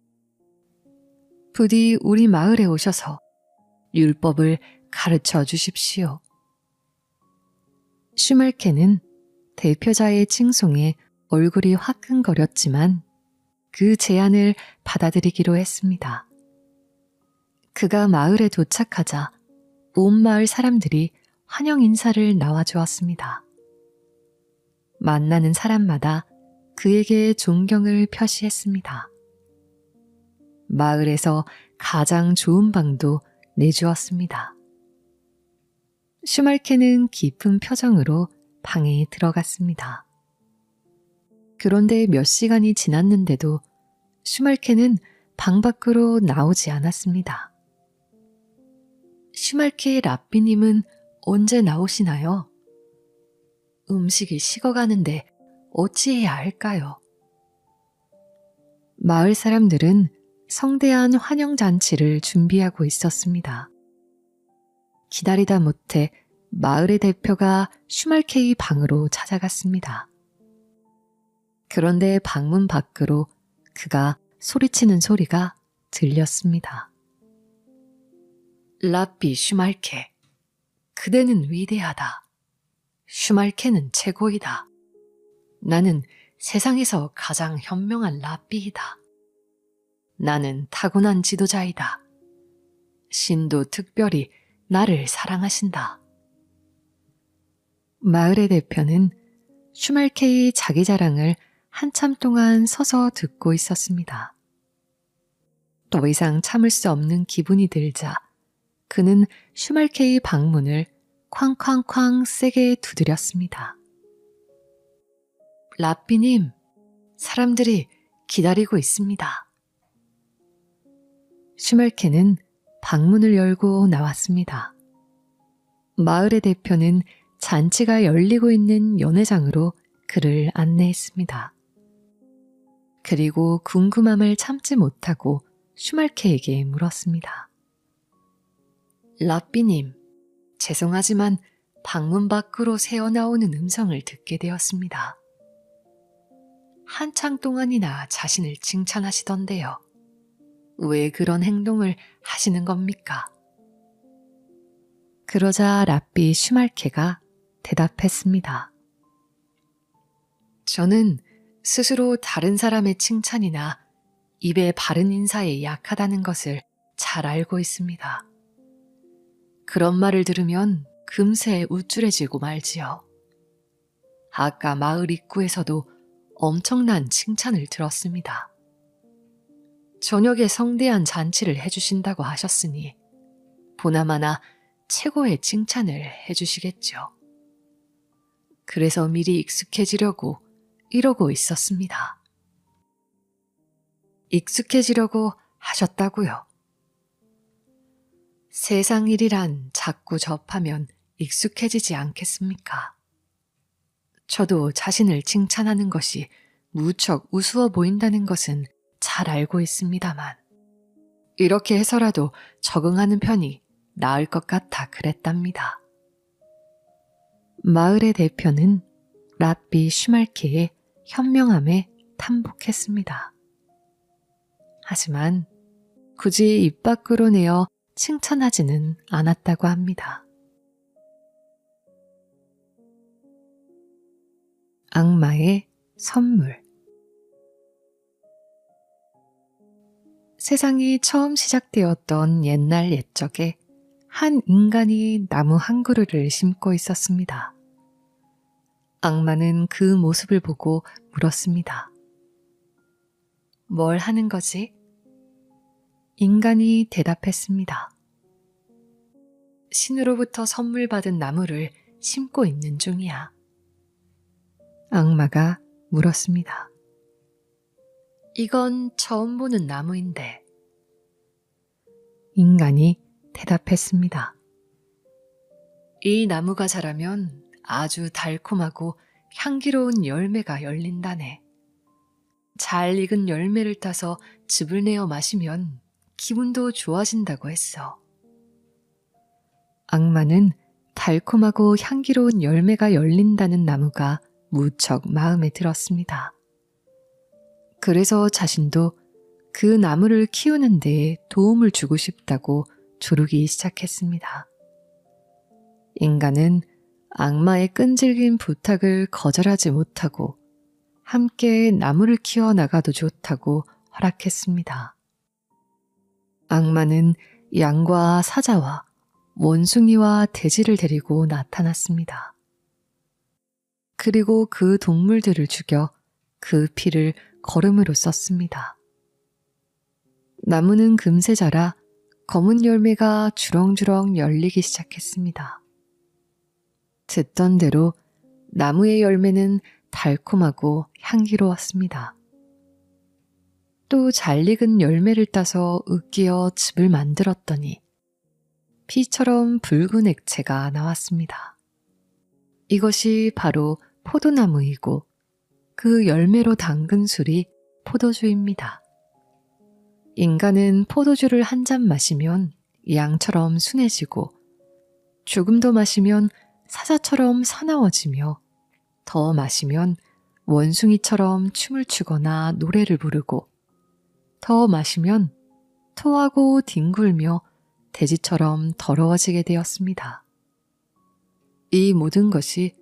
[SPEAKER 1] 부디 우리 마을에 오셔서 율법을 가르쳐 주십시오. 슈말케는 대표자의 칭송에 얼굴이 화끈거렸지만 그 제안을 받아들이기로 했습니다. 그가 마을에 도착하자 온 마을 사람들이 환영 인사를 나와주었습니다. 만나는 사람마다 그에게 존경을 표시했습니다. 마을에서 가장 좋은 방도 내주었습니다. 슈말케는 깊은 표정으로 방에 들어갔습니다. 그런데 몇 시간이 지났는데도 슈말케는 방 밖으로 나오지 않았습니다. 슈말케의 랍비님은 언제 나오시나요? 음식이 식어가는데 어찌해야 할까요? 마을 사람들은 성대한 환영잔치를 준비하고 있었습니다. 기다리다 못해 마을의 대표가 슈말케의 방으로 찾아갔습니다. 그런데 방문 밖으로 그가 소리치는 소리가 들렸습니다. 랍비 슈말케, 그대는 위대하다. 슈말케는 최고이다. 나는 세상에서 가장 현명한 랍비이다. 나는 타고난 지도자이다. 신도 특별히 나를 사랑하신다. 마을의 대표는 슈말케의 자기 자랑을 한참 동안 서서 듣고 있었습니다. 더 이상 참을 수 없는 기분이 들자 그는 슈말케의 방문을 쾅쾅쾅 세게 두드렸습니다. 랍비님, 사람들이 기다리고 있습니다. 슈말케는 방문을 열고 나왔습니다. 마을의 대표는 잔치가 열리고 있는 연회장으로 그를 안내했습니다. 그리고 궁금함을 참지 못하고 슈말케에게 물었습니다. 랍비님, 죄송하지만 방문 밖으로 새어나오는 음성을 듣게 되었습니다. 한창 동안이나 자신을 칭찬하시던데요. 왜 그런 행동을 하시는 겁니까? 그러자 랍비 슈말케가 대답했습니다. 저는 스스로 다른 사람의 칭찬이나 입에 바른 인사에 약하다는 것을 잘 알고 있습니다. 그런 말을 들으면 금세 우쭐해지고 말지요. 아까 마을 입구에서도 엄청난 칭찬을 들었습니다. 저녁에 성대한 잔치를 해주신다고 하셨으니 보나마나 최고의 칭찬을 해주시겠죠. 그래서 미리 익숙해지려고 이러고 있었습니다. 익숙해지려고 하셨다고요? 세상 일이란 자꾸 접하면 익숙해지지 않겠습니까? 저도 자신을 칭찬하는 것이 무척 우스워 보인다는 것은 잘 알고 있습니다만 이렇게 해서라도 적응하는 편이 나을 것 같아 그랬답니다. 마을의 대표는 랍비 슈말케의 현명함에 탐복했습니다. 하지만 굳이 입 밖으로 내어 칭찬하지는 않았다고 합니다. 악마의 선물. 세상이 처음 시작되었던 옛날 옛적에 한 인간이 나무 한 그루를 심고 있었습니다. 악마는 그 모습을 보고 물었습니다. 뭘 하는 거지? 인간이 대답했습니다. 신으로부터 선물 받은 나무를 심고 있는 중이야. 악마가 물었습니다. 이건 처음 보는 나무인데. 인간이 대답했습니다. 이 나무가 자라면 아주 달콤하고 향기로운 열매가 열린다네. 잘 익은 열매를 따서 즙을 내어 마시면 기분도 좋아진다고 했어. 악마는 달콤하고 향기로운 열매가 열린다는 나무가 무척 마음에 들었습니다. 그래서 자신도 그 나무를 키우는 데 도움을 주고 싶다고 조르기 시작했습니다. 인간은 악마의 끈질긴 부탁을 거절하지 못하고 함께 나무를 키워 나가도 좋다고 허락했습니다. 악마는 양과 사자와 원숭이와 돼지를 데리고 나타났습니다. 그리고 그 동물들을 죽여 그 피를 거름으로 썼습니다. 나무는 금세 자라 검은 열매가 주렁주렁 열리기 시작했습니다. 듣던 대로 나무의 열매는 달콤하고 향기로웠습니다. 또 잘 익은 열매를 따서 으깨어 즙을 만들었더니 피처럼 붉은 액체가 나왔습니다. 이것이 바로 포도나무이고 그 열매로 담근 술이 포도주입니다. 인간은 포도주를 한 잔 마시면 양처럼 순해지고 조금 더 마시면 사자처럼 사나워지며 더 마시면 원숭이처럼 춤을 추거나 노래를 부르고 더 마시면 토하고 뒹굴며 돼지처럼 더러워지게 되었습니다. 이 모든 것이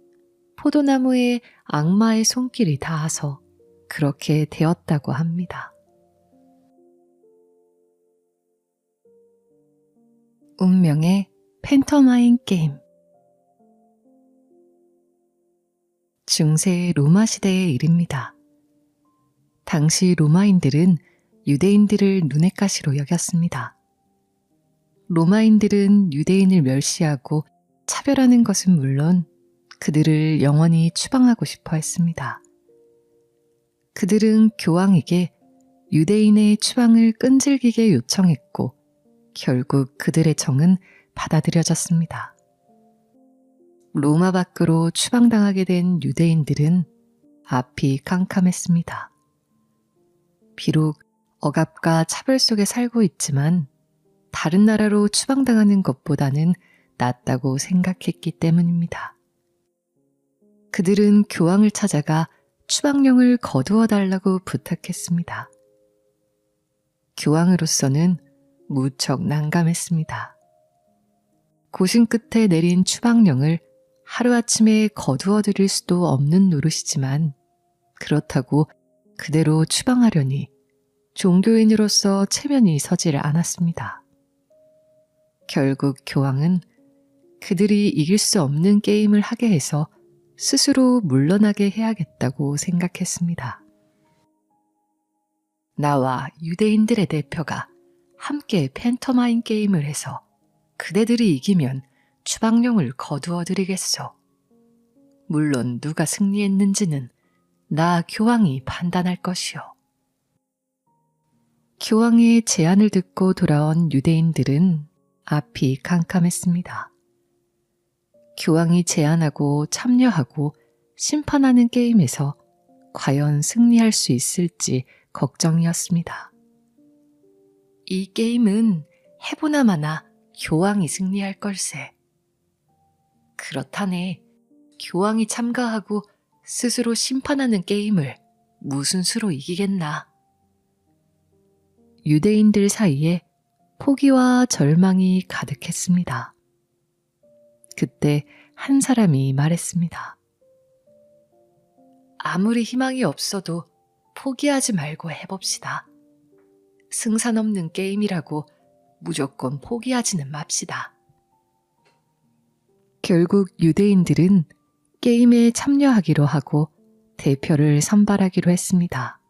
[SPEAKER 1] 포도나무에 악마의 손길이 닿아서 그렇게 되었다고 합니다. 운명의 팬터마임 게임. 중세 로마 시대의 일입니다. 당시 로마인들은 유대인들을 눈엣 가시로 여겼습니다. 로마인들은 유대인을 멸시하고 차별하는 것은 물론 그들을 영원히 추방하고 싶어 했습니다. 그들은 교황에게 유대인의 추방을 끈질기게 요청했고 결국 그들의 청은 받아들여졌습니다. 로마 밖으로 추방당하게 된 유대인들은 앞이 캄캄했습니다. 비록 억압과 차별 속에 살고 있지만 다른 나라로 추방당하는 것보다는 낫다고 생각했기 때문입니다. 그들은 교황을 찾아가 추방령을 거두어 달라고 부탁했습니다. 교황으로서는 무척 난감했습니다. 고심 끝에 내린 추방령을 하루아침에 거두어 드릴 수도 없는 노릇이지만 그렇다고 그대로 추방하려니 종교인으로서 체면이 서질 않았습니다. 결국 교황은 그들이 이길 수 없는 게임을 하게 해서 스스로 물러나게 해야겠다고 생각했습니다. 나와 유대인들의 대표가 함께 팬터마임 게임을 해서 그대들이 이기면 추방령을 거두어 드리겠소. 물론 누가 승리했는지는 나 교황이 판단할 것이오. 교황의 제안을 듣고 돌아온 유대인들은 앞이 캄캄했습니다. 교황이 제안하고 참여하고 심판하는 게임에서 과연 승리할 수 있을지 걱정이었습니다. 이 게임은 해보나 마나 교황이 승리할 걸세. 그렇다네. 교황이 참가하고 스스로 심판하는 게임을 무슨 수로 이기겠나. 유대인들 사이에 포기와 절망이 가득했습니다. 그때 한 사람이 말했습니다. 아무리 희망이 없어도 포기하지 말고 해봅시다. 승산 없는 게임이라고 무조건 포기하지는 맙시다. 결국 유대인들은 게임에 참여하기로 하고 대표를 선발하기로 했습니다.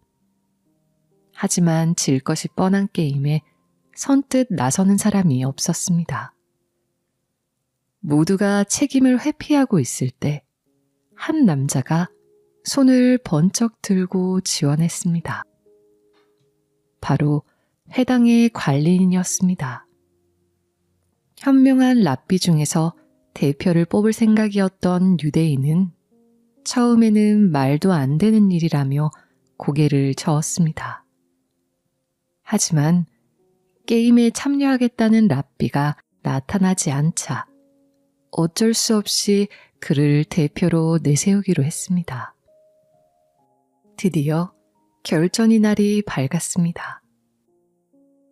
[SPEAKER 1] 하지만 질 것이 뻔한 게임에 선뜻 나서는 사람이 없었습니다. 모두가 책임을 회피하고 있을 때 한 남자가 손을 번쩍 들고 지원했습니다. 바로 회당의 관리인이었습니다. 현명한 랍비 중에서 대표를 뽑을 생각이었던 유대인은 처음에는 말도 안 되는 일이라며 고개를 저었습니다. 하지만 게임에 참여하겠다는 랍비가 나타나지 않자 어쩔 수 없이 그를 대표로 내세우기로 했습니다. 드디어 결전의 날이 밝았습니다.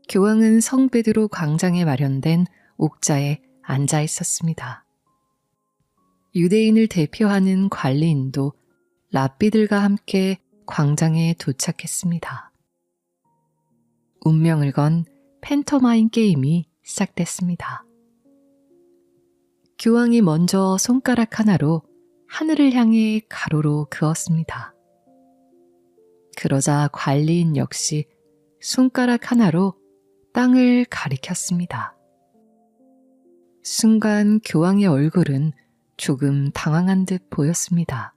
[SPEAKER 1] 교황은 성베드로 광장에 마련된 옥자에 앉아 있었습니다. 유대인을 대표하는 관리인도 랍비들과 함께 광장에 도착했습니다. 운명을 건 팬터마임 게임이 시작됐습니다. 교황이 먼저 손가락 하나로 하늘을 향해 가로로 그었습니다. 그러자 관리인 역시 손가락 하나로 땅을 가리켰습니다. 순간 교황의 얼굴은 조금 당황한 듯 보였습니다.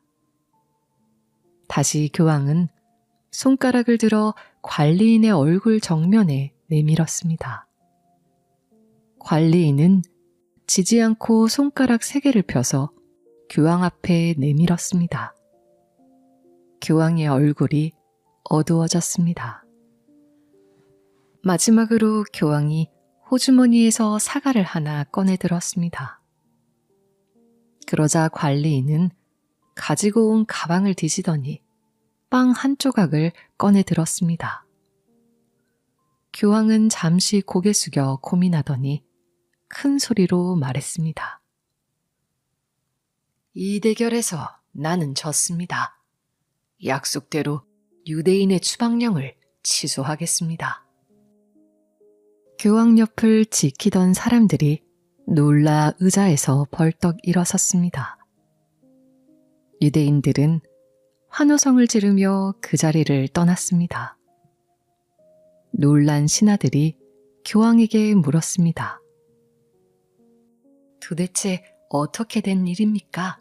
[SPEAKER 1] 다시 교황은 손가락을 들어 관리인의 얼굴 정면에 내밀었습니다. 관리인은 지지 않고 손가락 3개를 펴서 교황 앞에 내밀었습니다. 교황의 얼굴이 어두워졌습니다. 마지막으로 교황이 호주머니에서 사과를 하나 꺼내 들었습니다. 그러자 관리인은 가지고 온 가방을 뒤지더니 빵 한 조각을 꺼내 들었습니다. 교황은 잠시 고개 숙여 고민하더니 큰 소리로 말했습니다. 이 대결에서 나는 졌습니다. 약속대로 유대인의 추방령을 취소하겠습니다. 교황 옆을 지키던 사람들이 놀라 의자에서 벌떡 일어섰습니다. 유대인들은 환호성을 지르며 그 자리를 떠났습니다. 놀란 신하들이 교황에게 물었습니다. 도대체 어떻게 된 일입니까?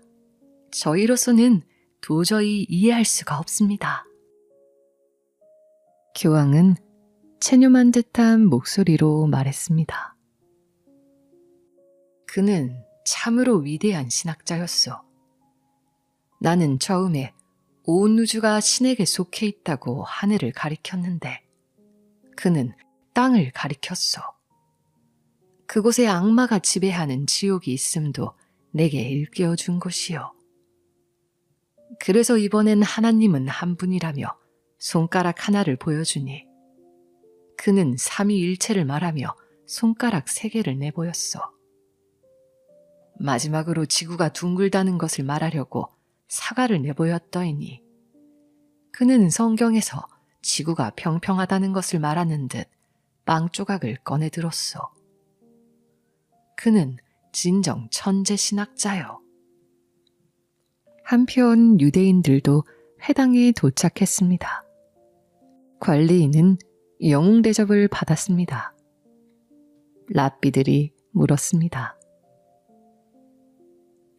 [SPEAKER 1] 저희로서는 도저히 이해할 수가 없습니다. 교황은 체념한 듯한 목소리로 말했습니다. 그는 참으로 위대한 신학자였소. 나는 처음에 온 우주가 신에게 속해 있다고 하늘을 가리켰는데 그는 땅을 가리켰소. 그곳에 악마가 지배하는 지옥이 있음도 내게 일깨워준 것이요. 그래서 이번엔 하나님은 한 분이라며 손가락 하나를 보여주니 그는 삼위일체를 말하며 손가락 3개를 내보였소. 마지막으로 지구가 둥글다는 것을 말하려고 사과를 내보였더이니 그는 성경에서 지구가 평평하다는 것을 말하는 듯 빵 조각을 꺼내 들었소. 그는 진정 천재 신학자요. 한편 유대인들도 회당에 도착했습니다. 관리인은 영웅 대접을 받았습니다. 랍비들이 물었습니다.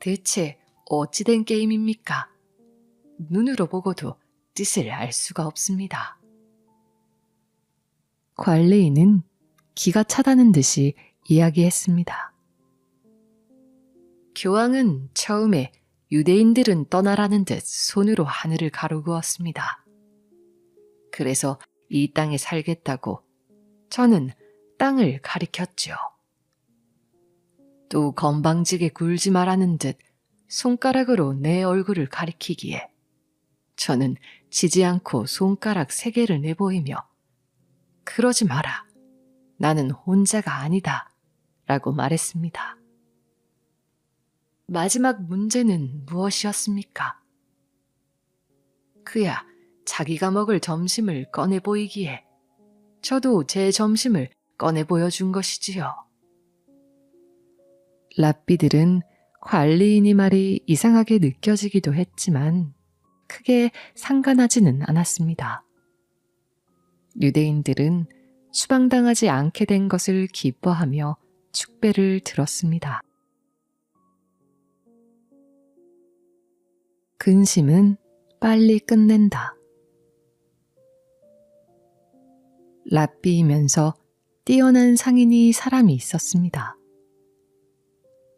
[SPEAKER 1] 대체 어찌된 게임입니까? 눈으로 보고도 뜻을 알 수가 없습니다. 관리인은 기가 차다는 듯이 이야기했습니다. 교황은 처음에 유대인들은 떠나라는 듯 손으로 하늘을 가로그었습니다. 그래서 이 땅에 살겠다고 저는 땅을 가리켰죠. 또 건방지게 굴지 말라는 듯 손가락으로 내 얼굴을 가리키기에 저는 지지 않고 손가락 3개를 내보이며 그러지 마라. 나는 혼자가 아니다. 라고 말했습니다. 마지막 문제는 무엇이었습니까? 그야 자기가 먹을 점심을 꺼내 보이기에 저도 제 점심을 꺼내 보여준 것이지요. 랍비들은 관리인이 말이 이상하게 느껴지기도 했지만 크게 상관하지는 않았습니다. 유대인들은 추방당하지 않게 된 것을 기뻐하며 축배를 들었습니다. 근심은 빨리 끝낸다. 랍비이면서 뛰어난 상인이 사람이 있었습니다.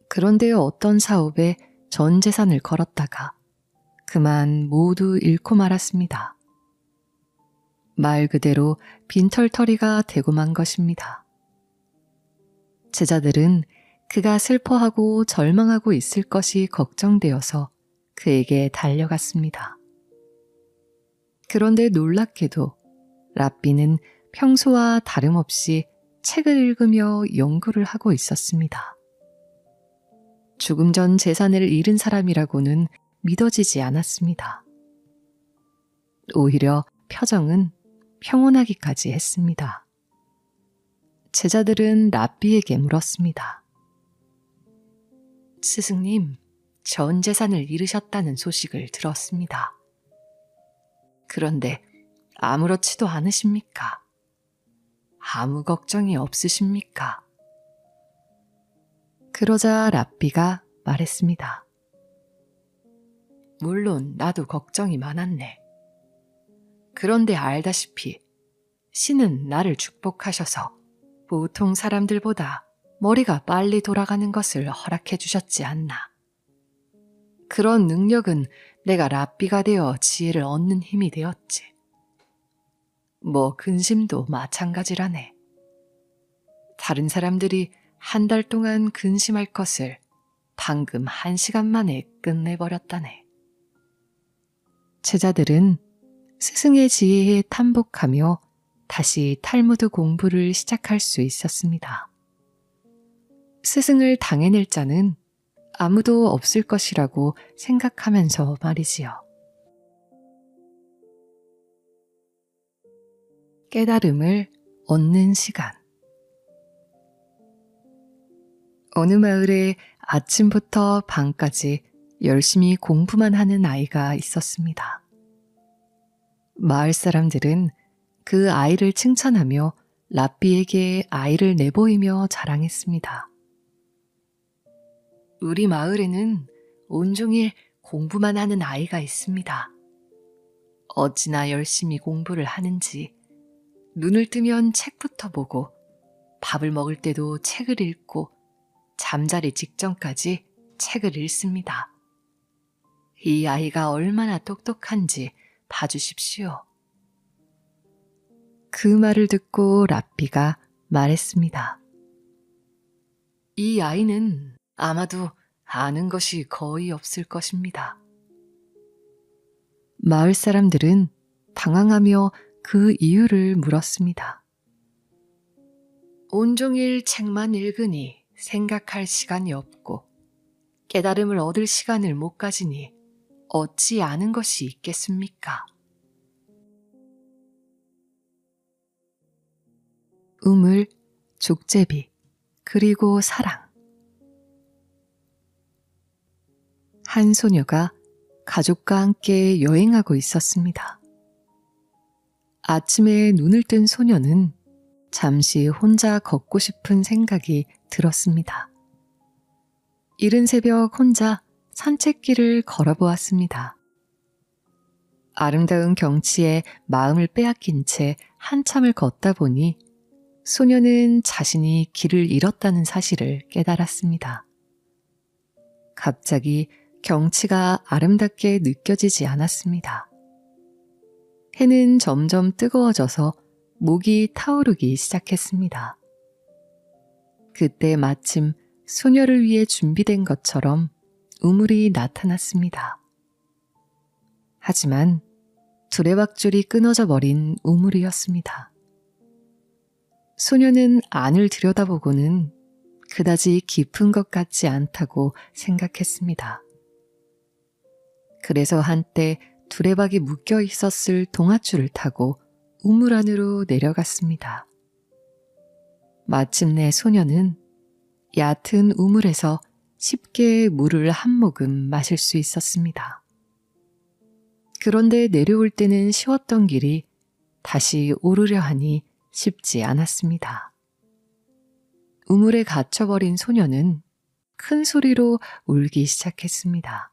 [SPEAKER 1] 그런데 어떤 사업에 전 재산을 걸었다가 그만 모두 잃고 말았습니다. 말 그대로 빈털터리가 되고 만 것입니다. 제자들은 그가 슬퍼하고 절망하고 있을 것이 걱정되어서 그에게 달려갔습니다. 그런데 놀랍게도 랍비는 평소와 다름없이 책을 읽으며 연구를 하고 있었습니다. 죽음 전 재산을 잃은 사람이라고는 믿어지지 않았습니다. 오히려 표정은 평온하기까지 했습니다. 제자들은 랍비에게 물었습니다. 스승님, 전 재산을 잃으셨다는 소식을 들었습니다. 그런데 아무렇지도 않으십니까? 아무 걱정이 없으십니까? 그러자 랍비가 말했습니다. 물론 나도 걱정이 많았네. 그런데 알다시피 신은 나를 축복하셔서 보통 사람들보다 머리가 빨리 돌아가는 것을 허락해 주셨지 않나. 그런 능력은 내가 랍비가 되어 지혜를 얻는 힘이 되었지. 뭐 근심도 마찬가지라네. 다른 사람들이 1달 동안 근심할 것을 방금 1시간 만에 끝내버렸다네. 제자들은 스승의 지혜에 탐복하며 다시 탈무드 공부를 시작할 수 있었습니다. 스승을 당해낼 자는 아무도 없을 것이라고 생각하면서 말이지요. 깨달음을 얻는 시간. 어느 마을에 아침부터 밤까지 열심히 공부만 하는 아이가 있었습니다. 마을 사람들은 그 아이를 칭찬하며 랍비에게 아이를 내보이며 자랑했습니다. 우리 마을에는 온종일 공부만 하는 아이가 있습니다. 어찌나 열심히 공부를 하는지 눈을 뜨면 책부터 보고 밥을 먹을 때도 책을 읽고 잠자리 직전까지 책을 읽습니다. 이 아이가 얼마나 똑똑한지 봐주십시오. 그 말을 듣고 랍비가 말했습니다. 이 아이는 아마도 아는 것이 거의 없을 것입니다. 마을 사람들은 당황하며 그 이유를 물었습니다. 온종일 책만 읽으니 생각할 시간이 없고 깨달음을 얻을 시간을 못 가지니 어찌 아는 것이 있겠습니까? 우물, 족제비, 그리고 사랑. 한 소녀가 가족과 함께 여행하고 있었습니다. 아침에 눈을 뜬 소녀는 잠시 혼자 걷고 싶은 생각이 들었습니다. 이른 새벽 혼자 산책길을 걸어보았습니다. 아름다운 경치에 마음을 빼앗긴 채 한참을 걷다 보니 소녀는 자신이 길을 잃었다는 사실을 깨달았습니다. 갑자기 경치가 아름답게 느껴지지 않았습니다. 해는 점점 뜨거워져서 목이 타오르기 시작했습니다. 그때 마침 소녀를 위해 준비된 것처럼 우물이 나타났습니다. 하지만 두레박줄이 끊어져 버린 우물이었습니다. 소녀는 안을 들여다보고는 그다지 깊은 것 같지 않다고 생각했습니다. 그래서 한때 두레박이 묶여 있었을 동아줄을 타고 우물 안으로 내려갔습니다. 마침내 소녀는 얕은 우물에서 쉽게 물을 한 모금 마실 수 있었습니다. 그런데 내려올 때는 쉬웠던 길이 다시 오르려 하니 쉽지 않았습니다. 우물에 갇혀버린 소녀는 큰 소리로 울기 시작했습니다.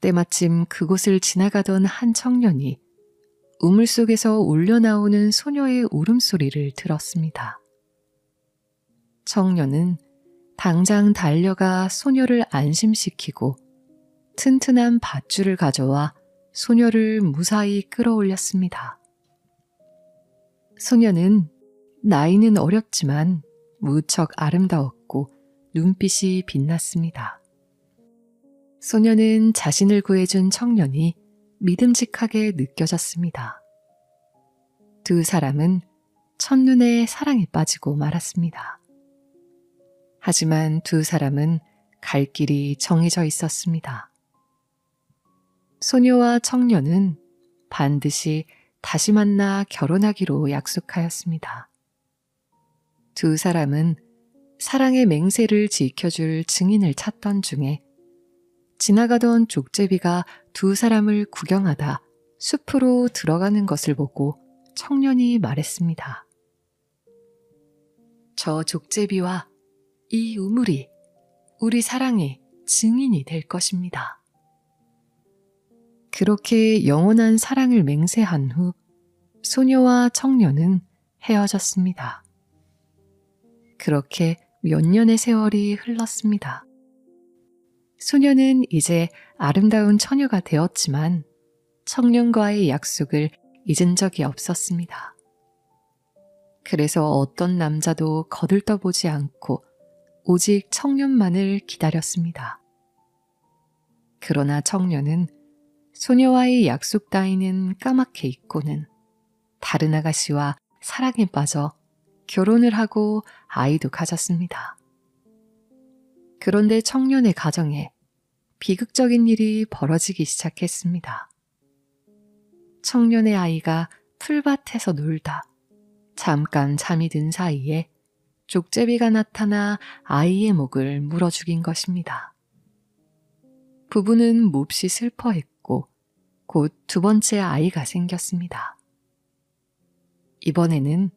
[SPEAKER 1] 때마침 그곳을 지나가던 한 청년이 우물 속에서 울려나오는 소녀의 울음소리를 들었습니다. 청년은 당장 달려가 소녀를 안심시키고 튼튼한 밧줄을 가져와 소녀를 무사히 끌어올렸습니다. 소녀는 나이는 어렸지만 무척 아름다웠고 눈빛이 빛났습니다. 소녀는 자신을 구해준 청년이 믿음직하게 느껴졌습니다. 두 사람은 첫눈에 사랑에 빠지고 말았습니다. 하지만 두 사람은 갈 길이 정해져 있었습니다. 소녀와 청년은 반드시 다시 만나 결혼하기로 약속하였습니다. 두 사람은 사랑의 맹세를 지켜줄 증인을 찾던 중에 지나가던 족제비가 두 사람을 구경하다 숲으로 들어가는 것을 보고 청년이 말했습니다. 저 족제비와 이 우물이 우리 사랑의 증인이 될 것입니다. 그렇게 영원한 사랑을 맹세한 후 소녀와 청년은 헤어졌습니다. 그렇게 몇 년의 세월이 흘렀습니다. 소녀는 이제 아름다운 처녀가 되었지만 청년과의 약속을 잊은 적이 없었습니다. 그래서 어떤 남자도 거들떠보지 않고 오직 청년만을 기다렸습니다. 그러나 청년은 소녀와의 약속 따위는 까맣게 잊고는 다른 아가씨와 사랑에 빠져 결혼을 하고 아이도 가졌습니다. 그런데 청년의 가정에 비극적인 일이 벌어지기 시작했습니다. 청년의 아이가 풀밭에서 놀다 잠깐 잠이 든 사이에 족제비가 나타나 아이의 목을 물어 죽인 것입니다. 부부는 몹시 슬퍼했고 곧 두 번째 아이가 생겼습니다. 이번에는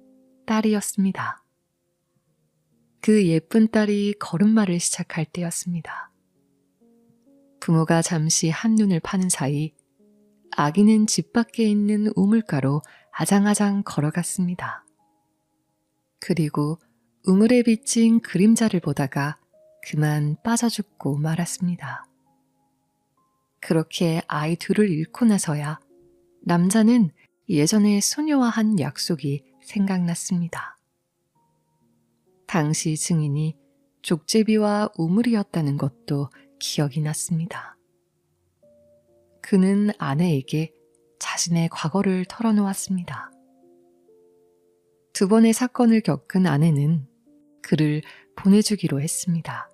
[SPEAKER 1] 딸이었습니다. 그 예쁜 딸이 걸음마를 시작할 때였습니다. 부모가 잠시 한눈을 파는 사이 아기는 집 밖에 있는 우물가로 아장아장 걸어갔습니다. 그리고 우물에 비친 그림자를 보다가 그만 빠져 죽고 말았습니다. 그렇게 아이 둘을 잃고 나서야 남자는 예전에 소녀와 한 약속이 생각났습니다. 당시 증인이 족제비와 우물이었다는 것도 기억이 났습니다. 그는 아내에게 자신의 과거를 털어놓았습니다. 두 번의 사건을 겪은 아내는 그를 보내주기로 했습니다.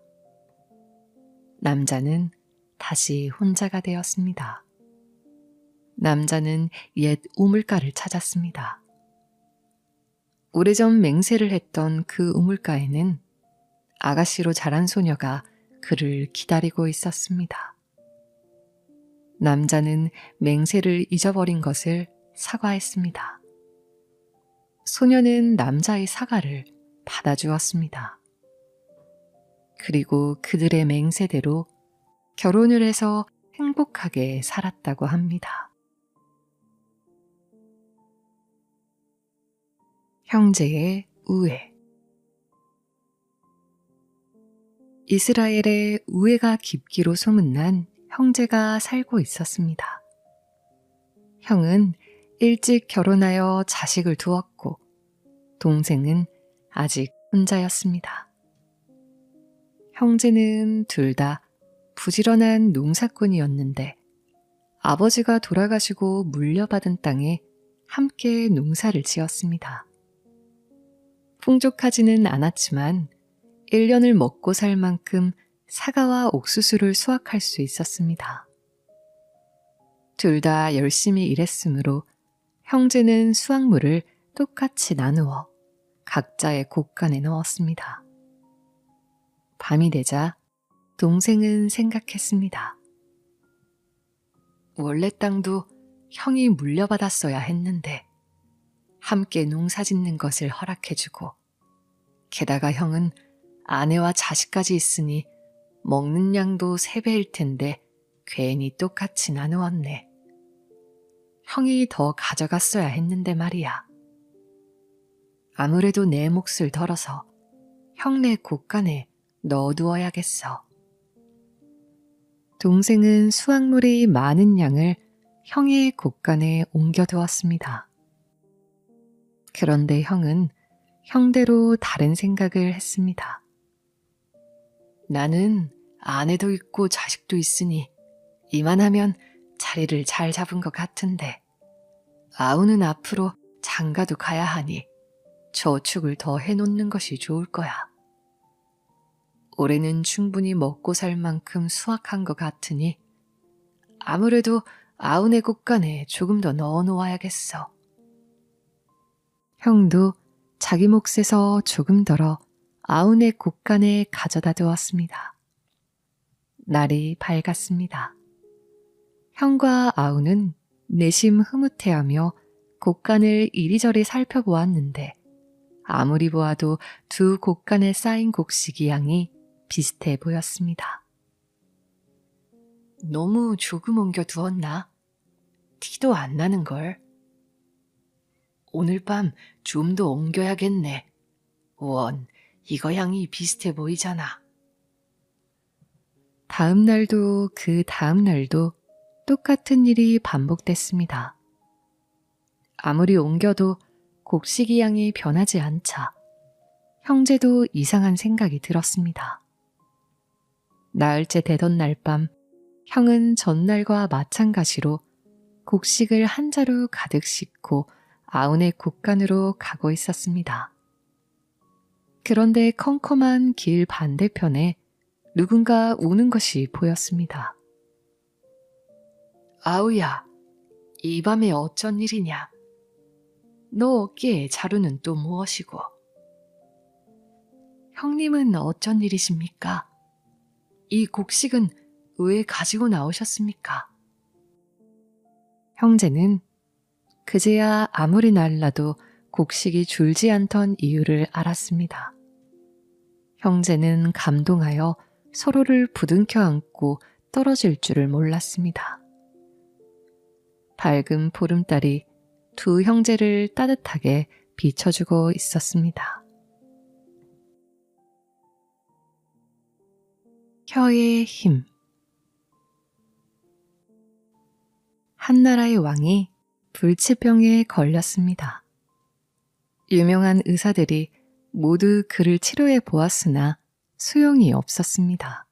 [SPEAKER 1] 남자는 다시 혼자가 되었습니다. 남자는 옛 우물가를 찾았습니다. 오래전 맹세를 했던 그 우물가에는 아가씨로 자란 소녀가 그를 기다리고 있었습니다. 남자는 맹세를 잊어버린 것을 사과했습니다. 소녀는 남자의 사과를 받아주었습니다. 그리고 그들의 맹세대로 결혼을 해서 행복하게 살았다고 합니다. 형제의 우애. 이스라엘에 우애가 깊기로 소문난 형제가 살고 있었습니다. 형은 일찍 결혼하여 자식을 두었고 동생은 아직 혼자였습니다. 형제는 둘 다 부지런한 농사꾼이었는데 아버지가 돌아가시고 물려받은 땅에 함께 농사를 지었습니다. 풍족하지는 않았지만 1년을 먹고 살 만큼 사과와 옥수수를 수확할 수 있었습니다. 둘 다 열심히 일했으므로 형제는 수확물을 똑같이 나누어 각자의 곡간에 넣었습니다. 밤이 되자 동생은 생각했습니다. 원래 땅도 형이 물려받았어야 했는데 함께 농사 짓는 것을 허락해주고 게다가 형은 아내와 자식까지 있으니 먹는 양도 3배일 텐데 괜히 똑같이 나누었네. 형이 더 가져갔어야 했는데 말이야. 아무래도 내 몫을 덜어서 형네 곡간에 넣어두어야겠어. 동생은 수확물이 많은 양을 형의 곡간에 옮겨두었습니다. 그런데 형은 형대로 다른 생각을 했습니다. 나는 아내도 있고 자식도 있으니 이만하면 자리를 잘 잡은 것 같은데 아우는 앞으로 장가도 가야 하니 저축을 더 해놓는 것이 좋을 거야. 올해는 충분히 먹고 살 만큼 수확한 것 같으니 아무래도 아우네 곡간에 조금 더 넣어 놓아야겠어. 형도 자기 몫에서 조금 덜어 아우네 곡간에 가져다 두었습니다. 날이 밝았습니다. 형과 아우는 내심 흐뭇해하며 곡간을 이리저리 살펴보았는데 아무리 보아도 두 곡간에 쌓인 곡식이 양이 비슷해 보였습니다. 너무 조금 옮겨 두었나? 티도 안 나는걸. 오늘 밤 좀 더 옮겨야겠네. 원, 이거 양이 비슷해 보이잖아. 다음 날도 그 다음 날도 똑같은 일이 반복됐습니다. 아무리 옮겨도 곡식이 양이 변하지 않자 형제도 이상한 생각이 들었습니다. 나흘째 되던 날 밤 형은 전날과 마찬가지로 곡식을 한 자루 가득 싣고 아우네 곡간으로 가고 있었습니다. 그런데 컴컴한 길 반대편에 누군가 우는 것이 보였습니다. 아우야, 이 밤에 어쩐 일이냐? 너 어깨에 자루는 또 무엇이고? 형님은 어쩐 일이십니까? 이 곡식은 왜 가지고 나오셨습니까? 형제는 그제야 아무리 날라도 곡식이 줄지 않던 이유를 알았습니다. 형제는 감동하여 서로를 부둥켜 안고 떨어질 줄을 몰랐습니다. 밝은 보름달이 두 형제를 따뜻하게 비춰주고 있었습니다. 혀의 힘. 한나라의 왕이 불치병에 걸렸습니다. 유명한 의사들이 모두 그를 치료해 보았으나 소용이 없었습니다.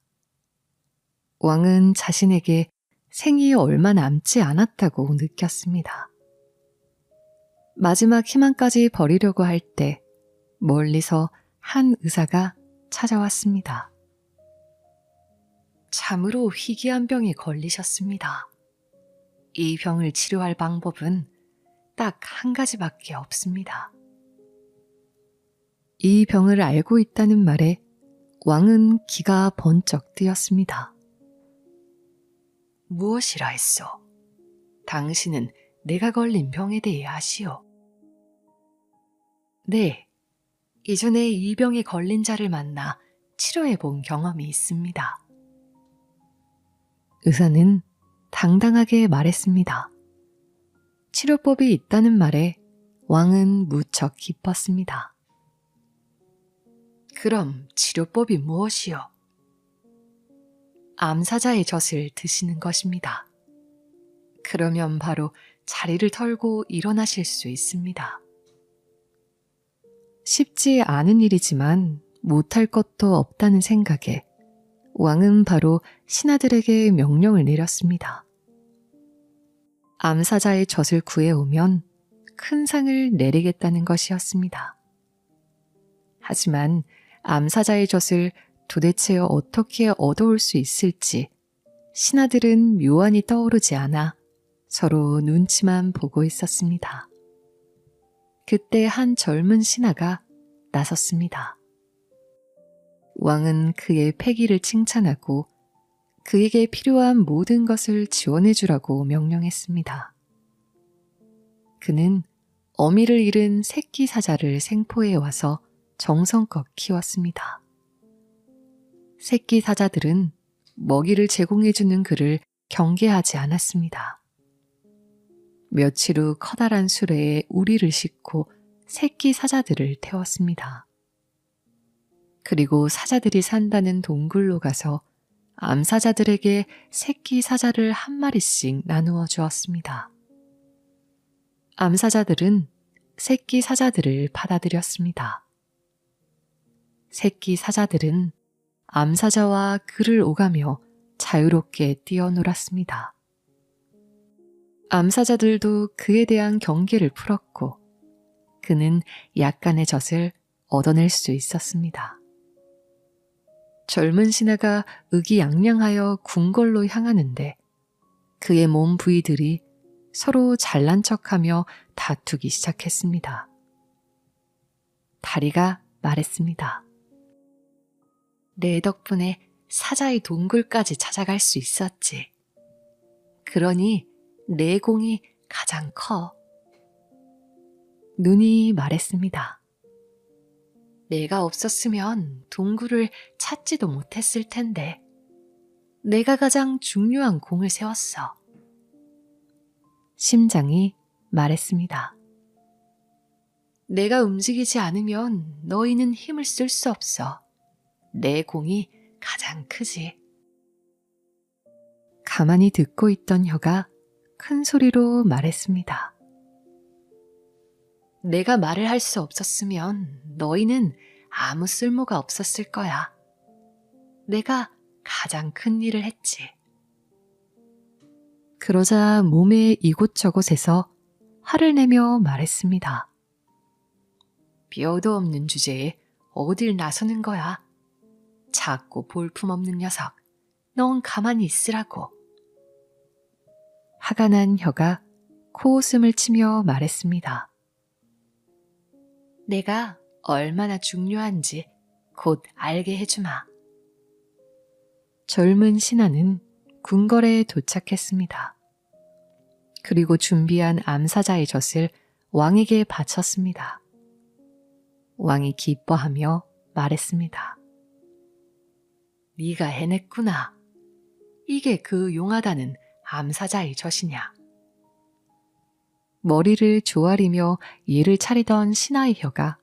[SPEAKER 1] 왕은 자신에게 생이 얼마 남지 않았다고 느꼈습니다. 마지막 희망까지 버리려고 할 때 멀리서 한 의사가 찾아왔습니다. 참으로 희귀한 병에 걸리셨습니다. 이 병을 치료할 방법은 딱 한 가지밖에 없습니다. 이 병을 알고 있다는 말에 왕은 기가 번쩍 뛰었습니다. 무엇이라 했소? 당신은 내가 걸린 병에 대해 아시오? 네, 이전에 이 병에 걸린 자를 만나 치료해 본 경험이 있습니다. 의사는 당당하게 말했습니다. 치료법이 있다는 말에 왕은 무척 기뻤습니다. 그럼 치료법이 무엇이요? 암사자의 젖을 드시는 것입니다. 그러면 바로 자리를 털고 일어나실 수 있습니다. 쉽지 않은 일이지만 못할 것도 없다는 생각에 왕은 바로 신하들에게 명령을 내렸습니다. 암사자의 젖을 구해오면 큰 상을 내리겠다는 것이었습니다. 하지만 암사자의 젖을 도대체 어떻게 얻어올 수 있을지 신하들은 묘안이 떠오르지 않아 서로 눈치만 보고 있었습니다. 그때 한 젊은 신하가 나섰습니다. 왕은 그의 패기를 칭찬하고 그에게 필요한 모든 것을 지원해 주라고 명령했습니다. 그는 어미를 잃은 새끼 사자를 생포해 와서 정성껏 키웠습니다. 새끼 사자들은 먹이를 제공해 주는 그를 경계하지 않았습니다. 며칠 후 커다란 수레에 우리를 싣고 새끼 사자들을 태웠습니다. 그리고 사자들이 산다는 동굴로 가서 암사자들에게 새끼 사자를 한 마리씩 나누어 주었습니다. 암사자들은 새끼 사자들을 받아들였습니다. 새끼 사자들은 암사자와 그를 오가며 자유롭게 뛰어놀았습니다. 암사자들도 그에 대한 경계를 풀었고 그는 약간의 젖을 얻어낼 수 있었습니다. 젊은 신하가 의기양양하여 궁궐로 향하는데 그의 몸 부위들이 서로 잘난 척하며 다투기 시작했습니다. 다리가 말했습니다. 내 덕분에 사자의 동굴까지 찾아갈 수 있었지. 그러니 내 공이 가장 커. 눈이 말했습니다. 내가 없었으면 동굴을 찾지도 못했을 텐데 내가 가장 중요한 공을 세웠어. 심장이 말했습니다. 내가 움직이지 않으면 너희는 힘을 쓸 수 없어. 내 공이 가장 크지. 가만히 듣고 있던 혀가 큰 소리로 말했습니다. 내가 말을 할 수 없었으면 너희는 아무 쓸모가 없었을 거야. 내가 가장 큰 일을 했지. 그러자 몸의 이곳저곳에서 화를 내며 말했습니다. 뼈도 없는 주제에 어딜 나서는 거야. 작고 볼품없는 녀석, 넌 가만히 있으라고. 화가 난 혀가 코웃음을 치며 말했습니다. 내가 얼마나 중요한지 곧 알게 해주마. 젊은 신하는 궁궐에 도착했습니다. 그리고 준비한 암사자의 젖을 왕에게 바쳤습니다. 왕이 기뻐하며 말했습니다. 네가 해냈구나. 이게 그 용하다는 암사자의 젖이냐. 머리를 조아리며 예를 차리던 신하의 혀가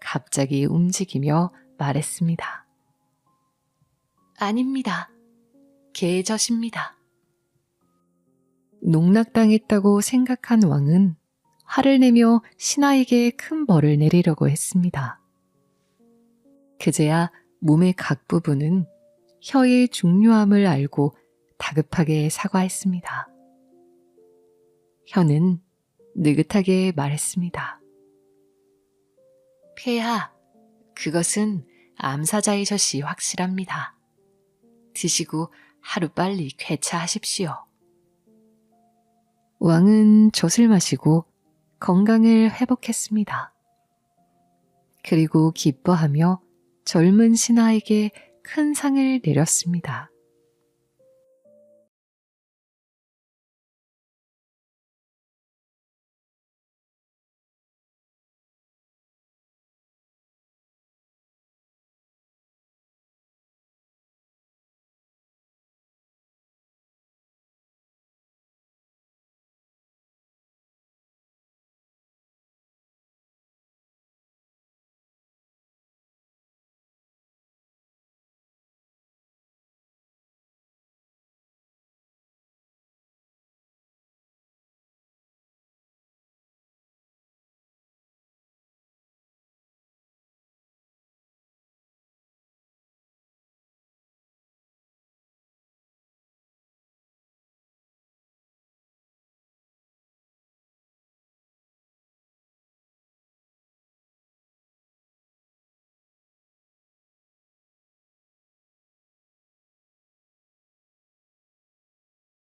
[SPEAKER 1] 갑자기 움직이며 말했습니다. 아닙니다. 개의 젖입니다. 농락당했다고 생각한 왕은 화를 내며 신하에게 큰 벌을 내리려고 했습니다. 그제야 몸의 각 부분은 혀의 중요함을 알고 다급하게 사과했습니다. 혀는 느긋하게 말했습니다. 폐하, 그것은 암사자의 젖이 확실합니다. 드시고 하루빨리 쾌차하십시오. 왕은 젖을 마시고 건강을 회복했습니다. 그리고 기뻐하며 젊은 신하에게 큰 상을 내렸습니다.